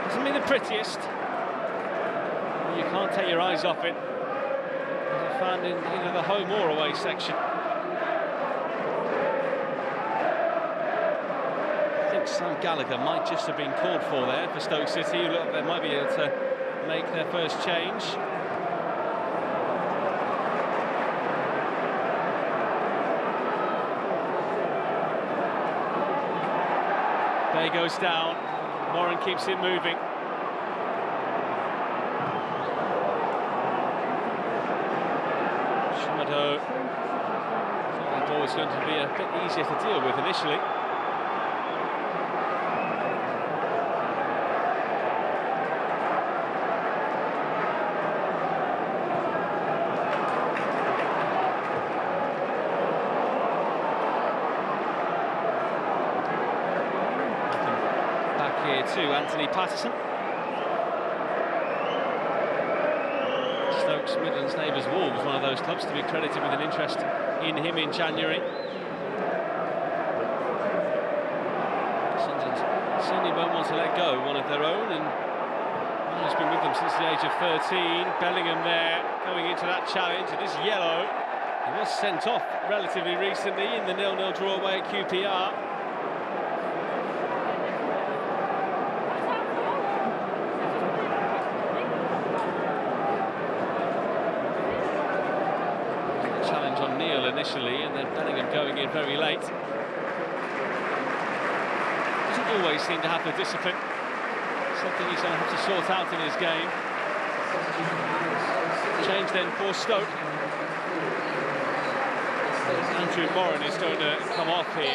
Doesn't mean the prettiest. You can't take your eyes off it. Found in either the home or away section. I think Sam Gallagher might just have been called for there for Stoke City. Look, they might be able to make their first change. There goes down. Moran keeps it moving. Thought the ball was going to be a bit easier to deal with initially. Back here to Anthony Patterson. Stoke's Midlands neighbours Wolves, one of those clubs to be credited with an interest in him in January. Sunderland certainly won't want to let go one of their own, and one who's been with them since the age of 13. Bellingham there, going into that challenge, and this yellow He was sent off relatively recently in the 0-0 draw away at QPR. Challenge on Neil initially, and then Bellingham going in very late. Doesn't always seem to have the discipline. Something he's going to have to sort out in his game. Change then for Stoke. Andrew Moran is going to come off here.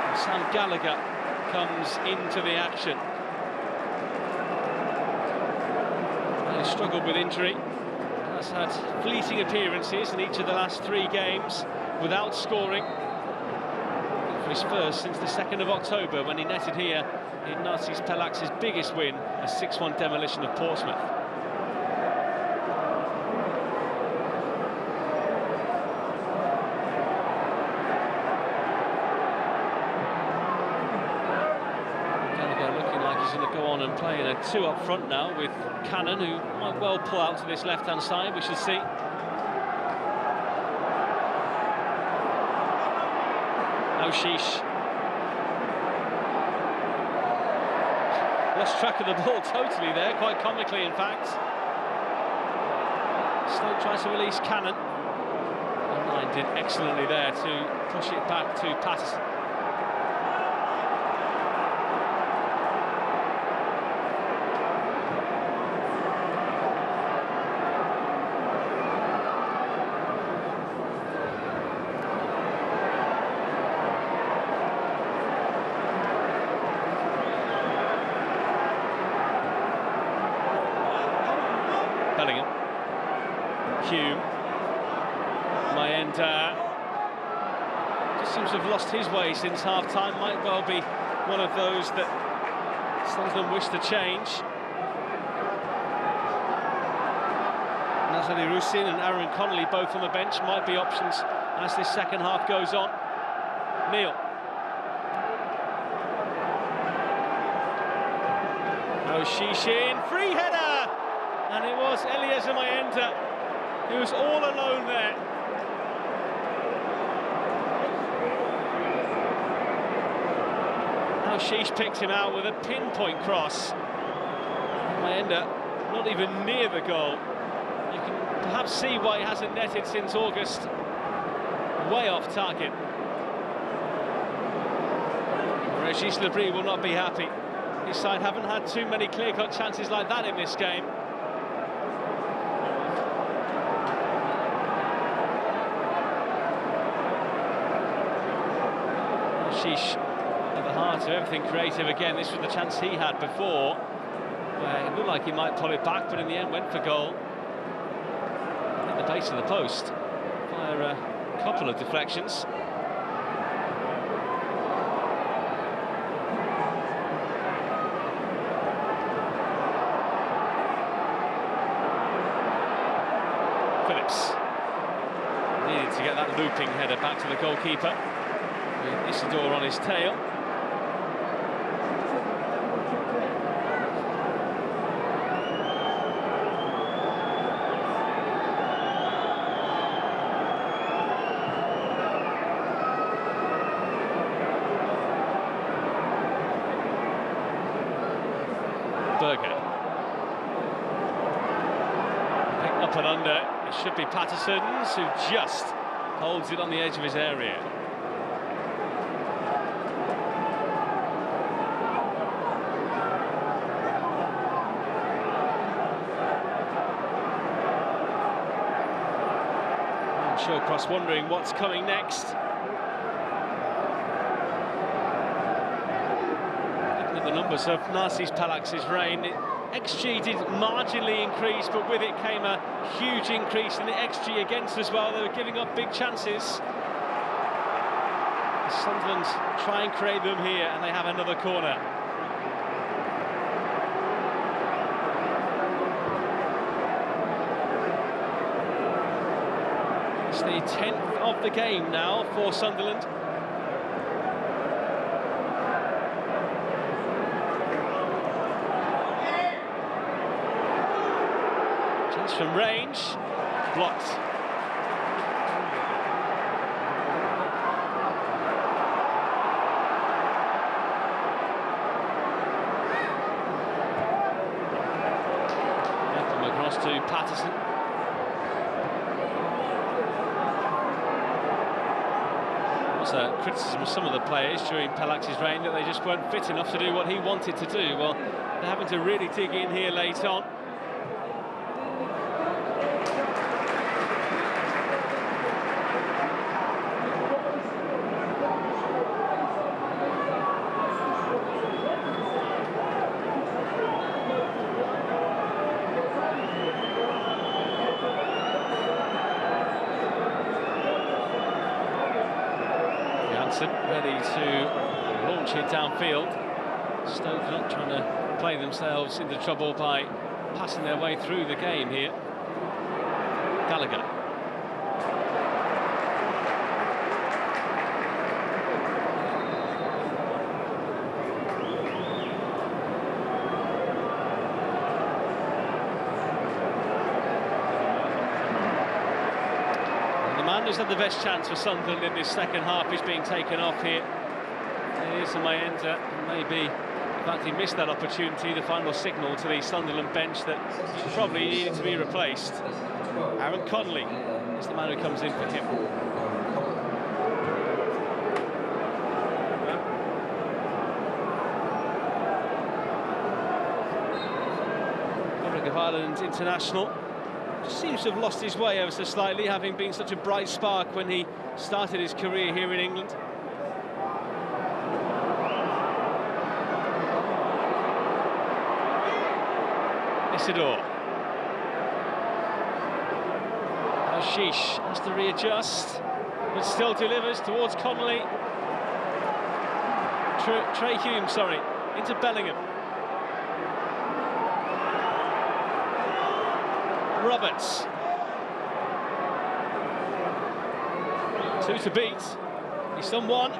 And Sam Gallagher comes into the action. He struggled with injury. Has had fleeting appearances in each of the last 3 games without scoring. For his first since the 2nd of October, when he netted here in Narcis Pelax's biggest win, a 6-1 demolition of Portsmouth. Gallagher looking like he's going to go on and play in a 2 up front now, with Cannon, who might well pull out to this left-hand side, we shall see. Sheesh. Lost track of the ball totally there, quite comically in fact. Stoke tries to release Cannon. And Ryan did excellently there to push it back to Patterson. Bellingham, Hume, Mayenda just seems to have lost his way since half-time. Might well be one of those that Sunderland wish to change. Nazari Rusin and Aaron Connolly both on the bench might be options as this second half goes on. Neil. Oshishin, free header! And it was Eliezer Mayenda who was all alone there. Now Sheesh picked him out with a pinpoint cross. Mayenda not even near the goal. You can perhaps see why he hasn't netted since August. Way off target. Régis Lebris will not be happy. His side haven't had too many clear-cut chances like that in this game. Sheesh at the heart of everything creative again. This was the chance he had before, where it looked like he might pull it back, but in the end went for goal at the base of the post via a couple of deflections. Phillips needed to get that looping header back to the goalkeeper. Isidore on his tail. Berger. Picked up and under. It should be Patterson's, who just holds it on the edge of his area. Shawcross wondering what's coming next. Looking at the numbers of Narcis Pelax's reign, XG did marginally increase, but with it came a huge increase in the XG against as well. They were giving up big chances. Sunderland try and create them here, and they have another corner. It's the 10th of the game now for Sunderland. Chance from range, blocked. Across to Patterson. Also, criticism of some of the players during Pelax's reign that they just weren't fit enough to do what he wanted to do. Well, they're having to really dig in here late on. Ready to launch it downfield. Stoke not trying to play themselves into trouble by passing their way through the game here. Gallagher. Who's had the best chance for Sunderland in this second half is being taken off here. It is Mayenda. Maybe, in fact, he missed that opportunity, the final signal to the Sunderland bench that probably needed to be replaced. Aaron Connolly is the man who comes in for him. Republic of Ireland international. Seems to have lost his way ever so slightly, having been such a bright spark when he started his career here in England. Isidore. Ashish has to readjust, but still delivers towards Connolly. Trey Hume, sorry, into Bellingham. Roberts. 2 to beat. He's done one.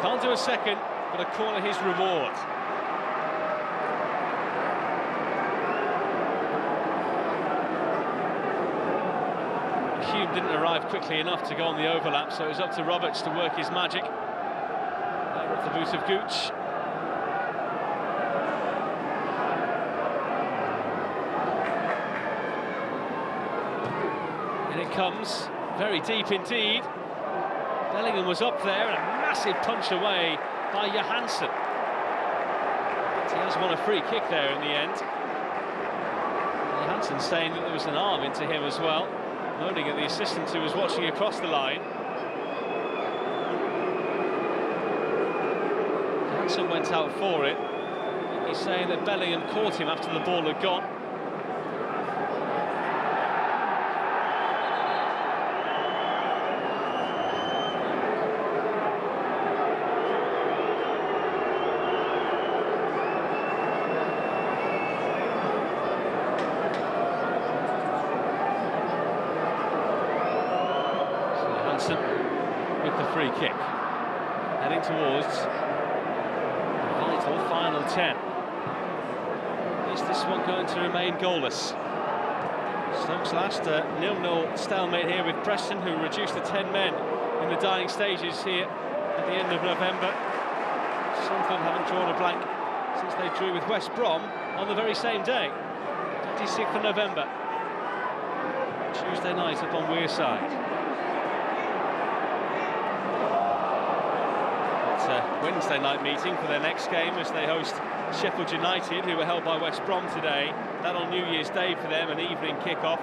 Can't do a second, but a corner his reward. Hume didn't arrive quickly enough to go on the overlap, so it was up to Roberts to work his magic. There at the boot of Gooch. Comes very deep indeed. Bellingham was up there, and a massive punch away by Johansson. He has won a free kick there in the end. Johansson saying that there was an arm into him as well, noting at the assistant who was watching across the line. Johansson went out for it. He's saying that Bellingham caught him after the ball had gone. With the free kick, heading towards the vital final 10. Is this one going to remain goalless? Stoke's last 0-0 stalemate here with Preston, who reduced to 10 men in the dying stages here at the end of November. Sunderland haven't drawn a blank since they drew with West Brom on the very same day, 26th of November, Tuesday night up on Wearside. Wednesday night meeting for their next game as they host Sheffield United, who were held by West Brom today. That on New Year's Day for them, an evening kick-off.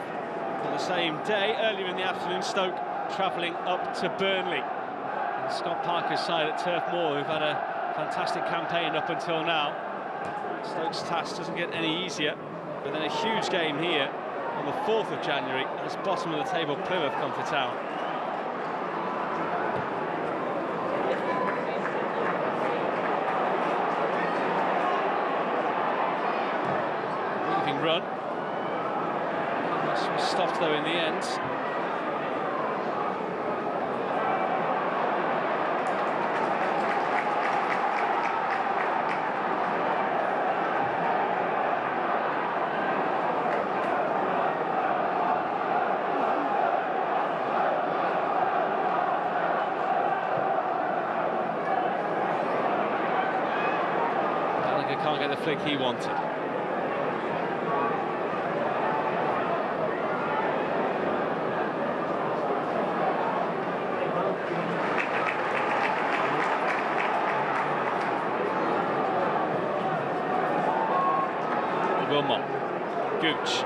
On the same day, earlier in the afternoon, Stoke travelling up to Burnley. And Scott Parker's side at Turf Moor, who've had a fantastic campaign up until now. Stoke's task doesn't get any easier, but then a huge game here on the 4th of January as bottom of the table Plymouth come to town. Run. This was stopped though in the end. get the flick he wanted. Wilmot, Gooch.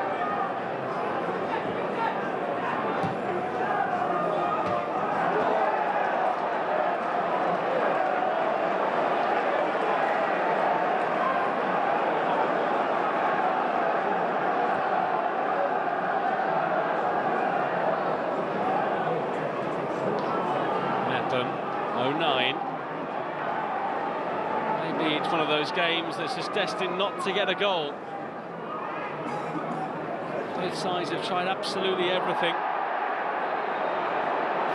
Mepham, 0-9. Maybe it's one of those games that's just destined not to get a goal. Both sides have tried absolutely everything.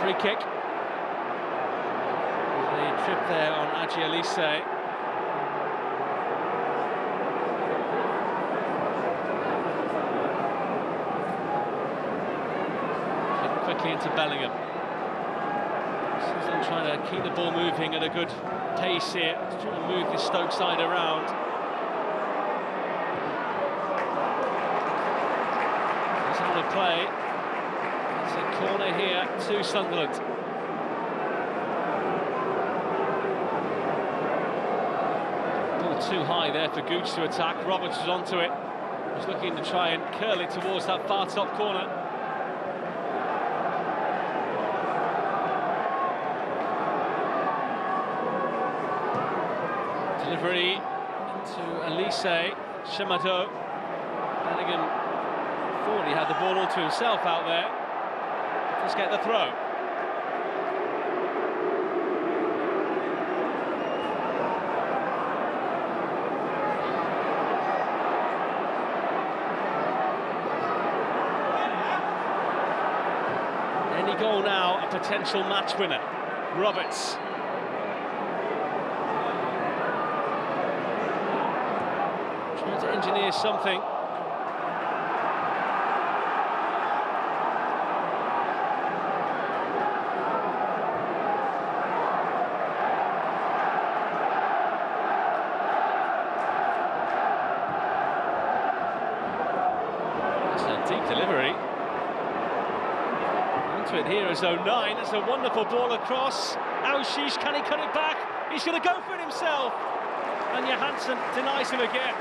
Free kick. The trip there on Aji Elise. Quickly into Bellingham. Sunderland trying to keep the ball moving at a good pace here, trying to move the Stoke side around. Play. It's a corner here to Sunderland. Ball too high there for Gooch to attack. Roberts was onto it. He's looking to try and curl it towards that far top corner. Delivery into Elise. Shamato. Bellingham thought he had the ball all to himself out there. Let's get the throw. Any goal now, a potential match winner. Roberts. Trying to engineer something. Deep delivery. Onto it here as 0-9. It's a wonderful ball across. Aushish, can he cut it back? He's going to go for it himself. And Johansson denies him again.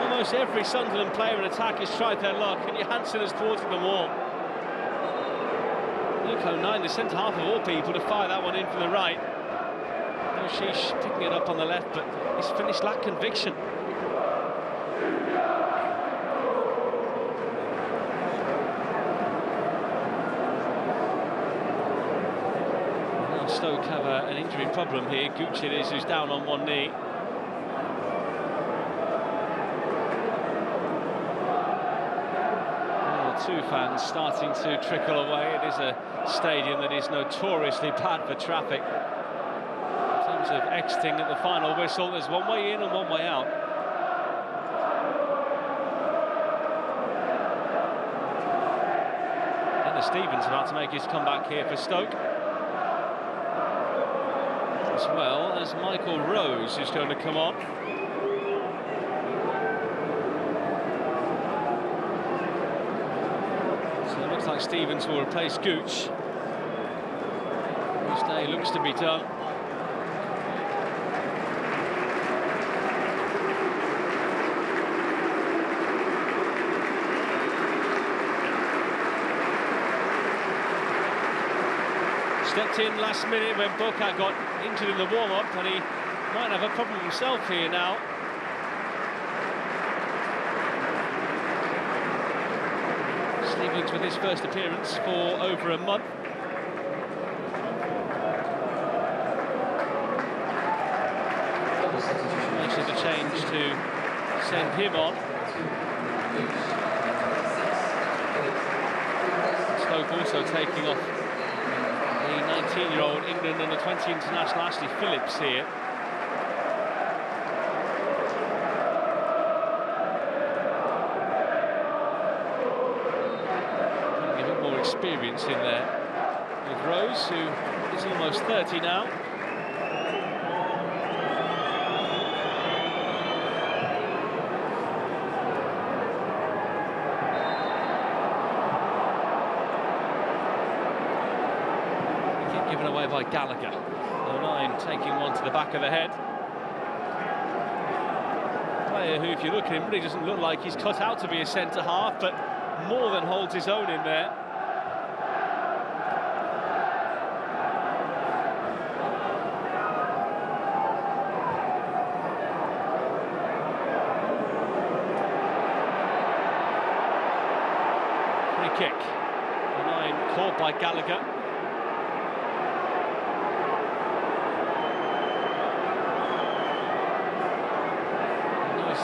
Almost every Sunderland player in attack has tried their luck, and Johansson has thwarted them all. Look, 0-9, the centre half of all people, to fire that one in from the right. Sheesh picking it up on the left, but his finish lacked conviction. Now Stoke have an injury problem here. Gooch it is, who's down on one knee. Two fans starting to trickle away. It is a stadium that is notoriously bad for traffic. Of exiting at the final whistle, there's one way in and one way out. Dennis Stevens about to make his comeback here for Stoke, as well as Michael Rose, who's going to come on. So it looks like Stevens will replace Gooch. Matchday looks to be done. Stepped in last minute when Boca got injured in the warm-up, and he might have a problem himself here now. Stevens with his first appearance for over a month. Makes a change to send him on. Stoke also taking off the 19-year-old England under-20 international Ashley Phillips here. Putting a bit more experience in there with Rose, who He's almost 30 now. Given away by Gallagher. The line taking one to the back of the head. Player who, if you look at him, really doesn't look like he's cut out to be a centre-half, but more than holds his own in there. Free kick. The line caught by Gallagher.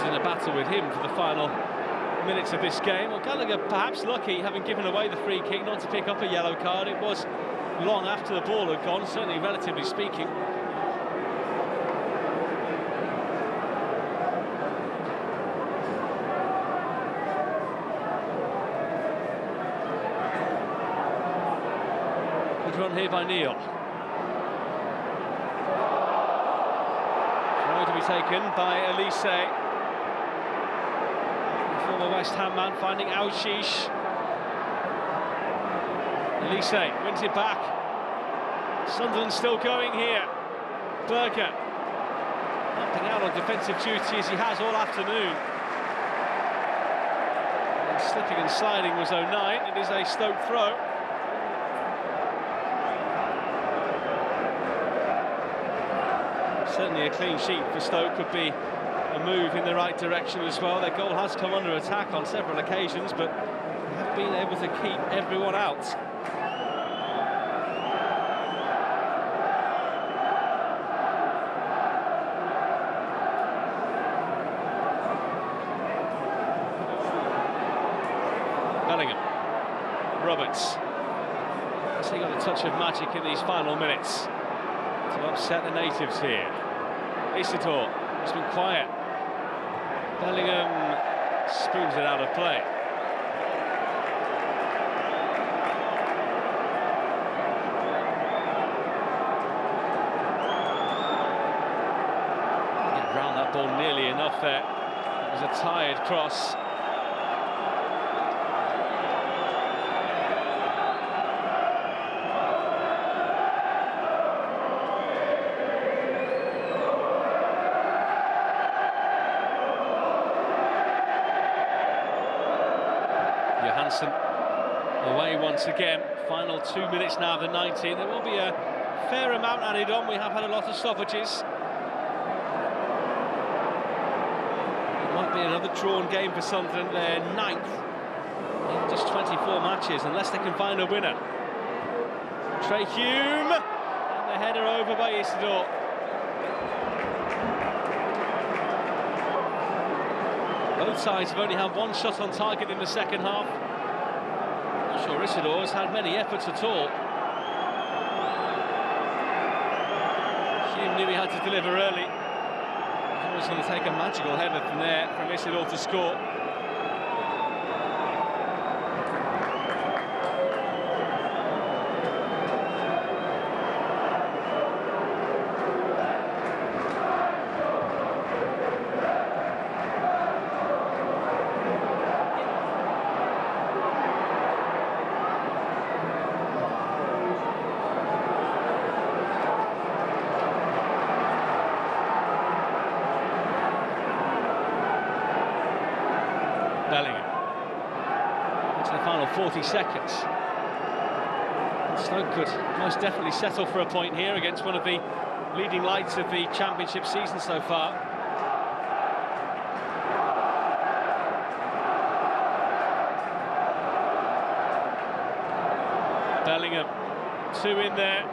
In a battle with him for the final minutes of this game. Well, Gallagher perhaps lucky, having given away the free kick, not to pick up a yellow card. It was long after the ball had gone, certainly relatively speaking. Good run here by Neil. Trying to be taken by Elise. Former West Ham man finding Auchiche. Elise wins it back. Sunderland still going here. Berger helping out on defensive duty as he has all afternoon. And slipping and sliding was 09. It is a Stoke throw. Certainly a clean sheet for Stoke could be a move in the right direction as well. Their goal has come under attack on several occasions, but they have been able to keep everyone out. Bellingham. Roberts. Has he got a touch of magic in these final minutes to upset the natives here? Isidore. It's been quiet. Bellingham spoons it out of play. Get round that ball nearly enough there. It was a tired cross. Away once again. Final 2 minutes now of the 90. There will be a fair amount added on. We have had a lot of stoppages. It might be another drawn game for Sunderland. They're 9th in just 24 matches, unless they can find a winner. Trey Hume, and the header over by Isidore. Both sides have only had one shot on target in the second half. Not sure Isidore has had many efforts at all. Hume knew he had to deliver early. He's always going to take a magical header from there from Isidore to score. Bellingham. It's the final 40 seconds. Stoke could most definitely settle for a point here against one of the leading lights of the Championship season so far. Bellingham, 2 in there.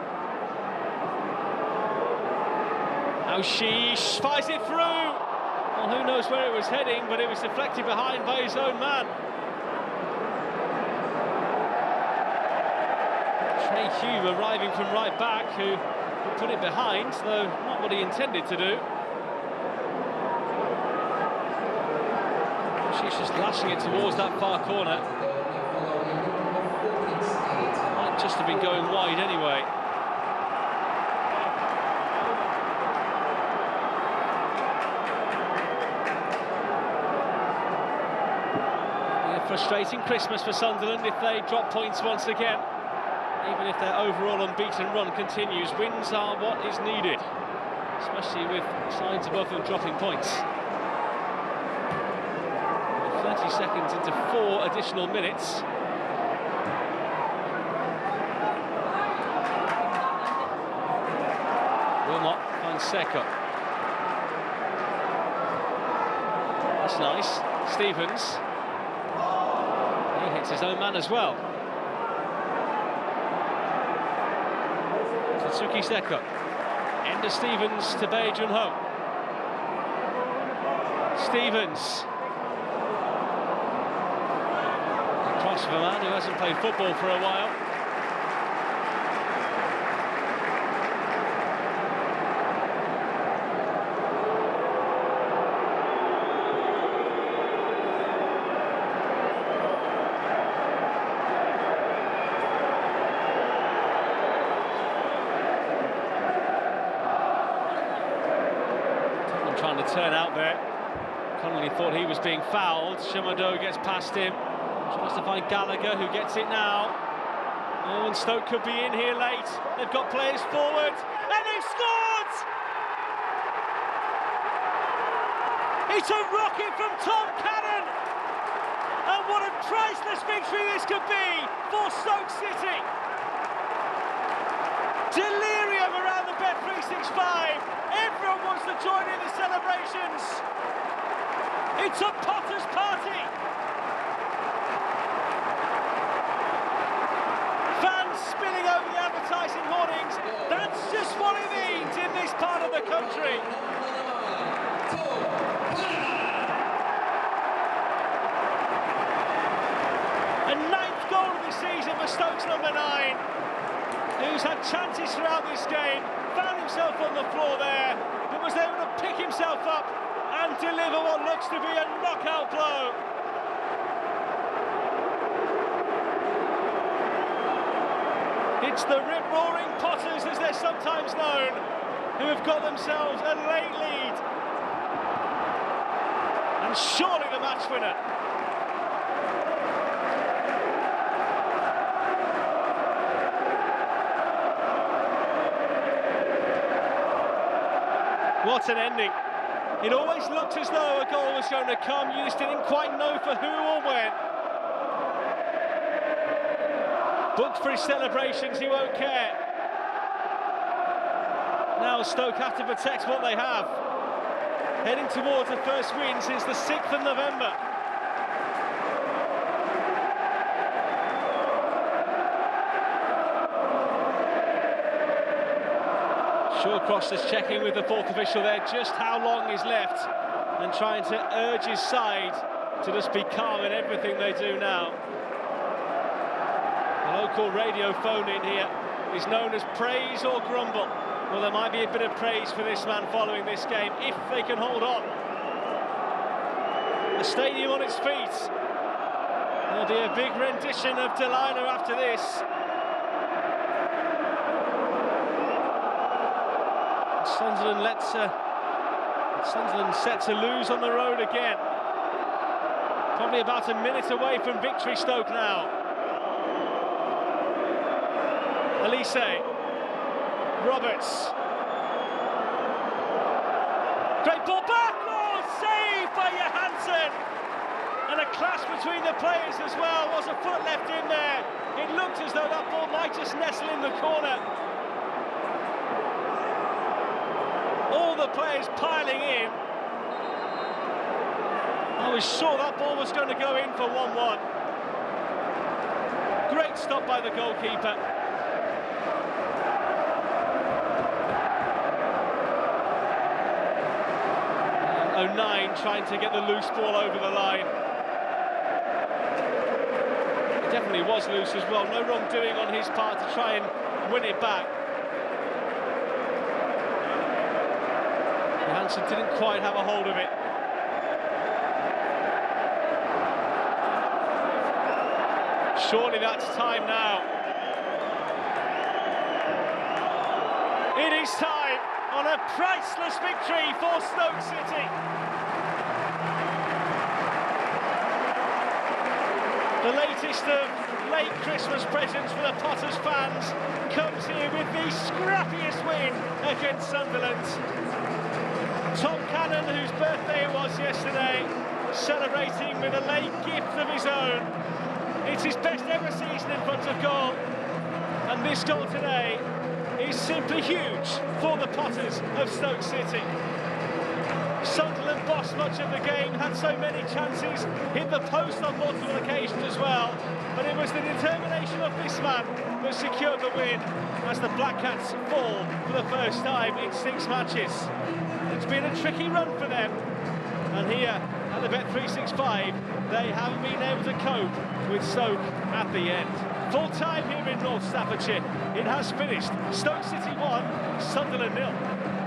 Auchiche fires it through. Well, who knows where it was heading, but it was deflected behind by his own man. Trey Hume arriving from right back, who put it behind, though not what he intended to do. She's just lashing it towards that far corner. Might just have been going wide anyway. Frustrating Christmas for Sunderland if they drop points once again. Even if their overall unbeaten run continues, wins are what is needed, especially with sides above them dropping points. 30 seconds into 4 additional minutes. Wilmot finds Seka. That's nice. Stevens. He hits his own man as well. Tatsuki Seka. Ender Stevens to Bae Jun-ho. Stevens. A cross of a man who hasn't played football for a while. Trying to turn out there. Connolly thought he was being fouled. Shimado gets past him. Tries to find Gallagher, who gets it now. Oh, and Stoke could be in here late. They've got players forward, and they've scored! It's a rocket from Tom Cannon! And what a priceless victory this could be for Stoke City! Delirium around the Bet365. Everyone wants to join in the celebrations. It's a Potter's party. Fans spilling over the advertising hoardings. That's just what it means in this part of the country. A 9th goal of the season for Stoke's number 9. Who's had chances throughout this game, found himself on the floor there, but was able to pick himself up and deliver what looks to be a knockout blow. It's the rip-roaring Potters, as they're sometimes known, who have got themselves a late lead. And surely the match winner. What an ending. It always looked as though a goal was going to come. You just didn't quite know for who or when. Booked for his celebrations, he won't care. Now Stoke have to protect what they have. Heading towards the first win since the 6th of November. Shawcross is checking with the 4th official there just how long is left and trying to urge his side to just be calm in everything they do now. The local radio phone in here is known as praise or grumble. Well, there might be a bit of praise for this man following this game if they can hold on. The stadium on its feet. There'll be a big rendition of Delano after this. Sunderland set to lose on the road again. Probably about a minute away from victory, Stoke now. Elise. Roberts. Great ball back! Oh, saved by Johansson! And a clash between the players as well. Was a foot left in there. It looked as though that ball might just nestle in the corner. All the players piling in. I was sure that ball was going to go in for 1-1. Great stop by the goalkeeper. And 09 trying to get the loose ball over the line. It definitely was loose as well. No wrongdoing on his part to try and win it back. Johansson didn't quite have a hold of it. Surely that's time now. It is time on a priceless victory for Stoke City. The latest of late Christmas presents for the Potters fans comes here with the scrappiest win against Sunderland. Tom Cannon, whose birthday it was yesterday, celebrating with a late gift of his own. It's his best ever season in front of goal, and this goal today is simply huge for the Potters of Stoke City. Sunderland bossed much of the game, had so many chances, hit the post on multiple occasions as well, but it was the determination of this man that secured the win as the Black Cats fall for the first time in 6 matches. It's been a tricky run for them, and here at the Bet365 they haven't been able to cope with Stoke at the end. Full time here in North Staffordshire, it has finished Stoke City 1, Sunderland 0.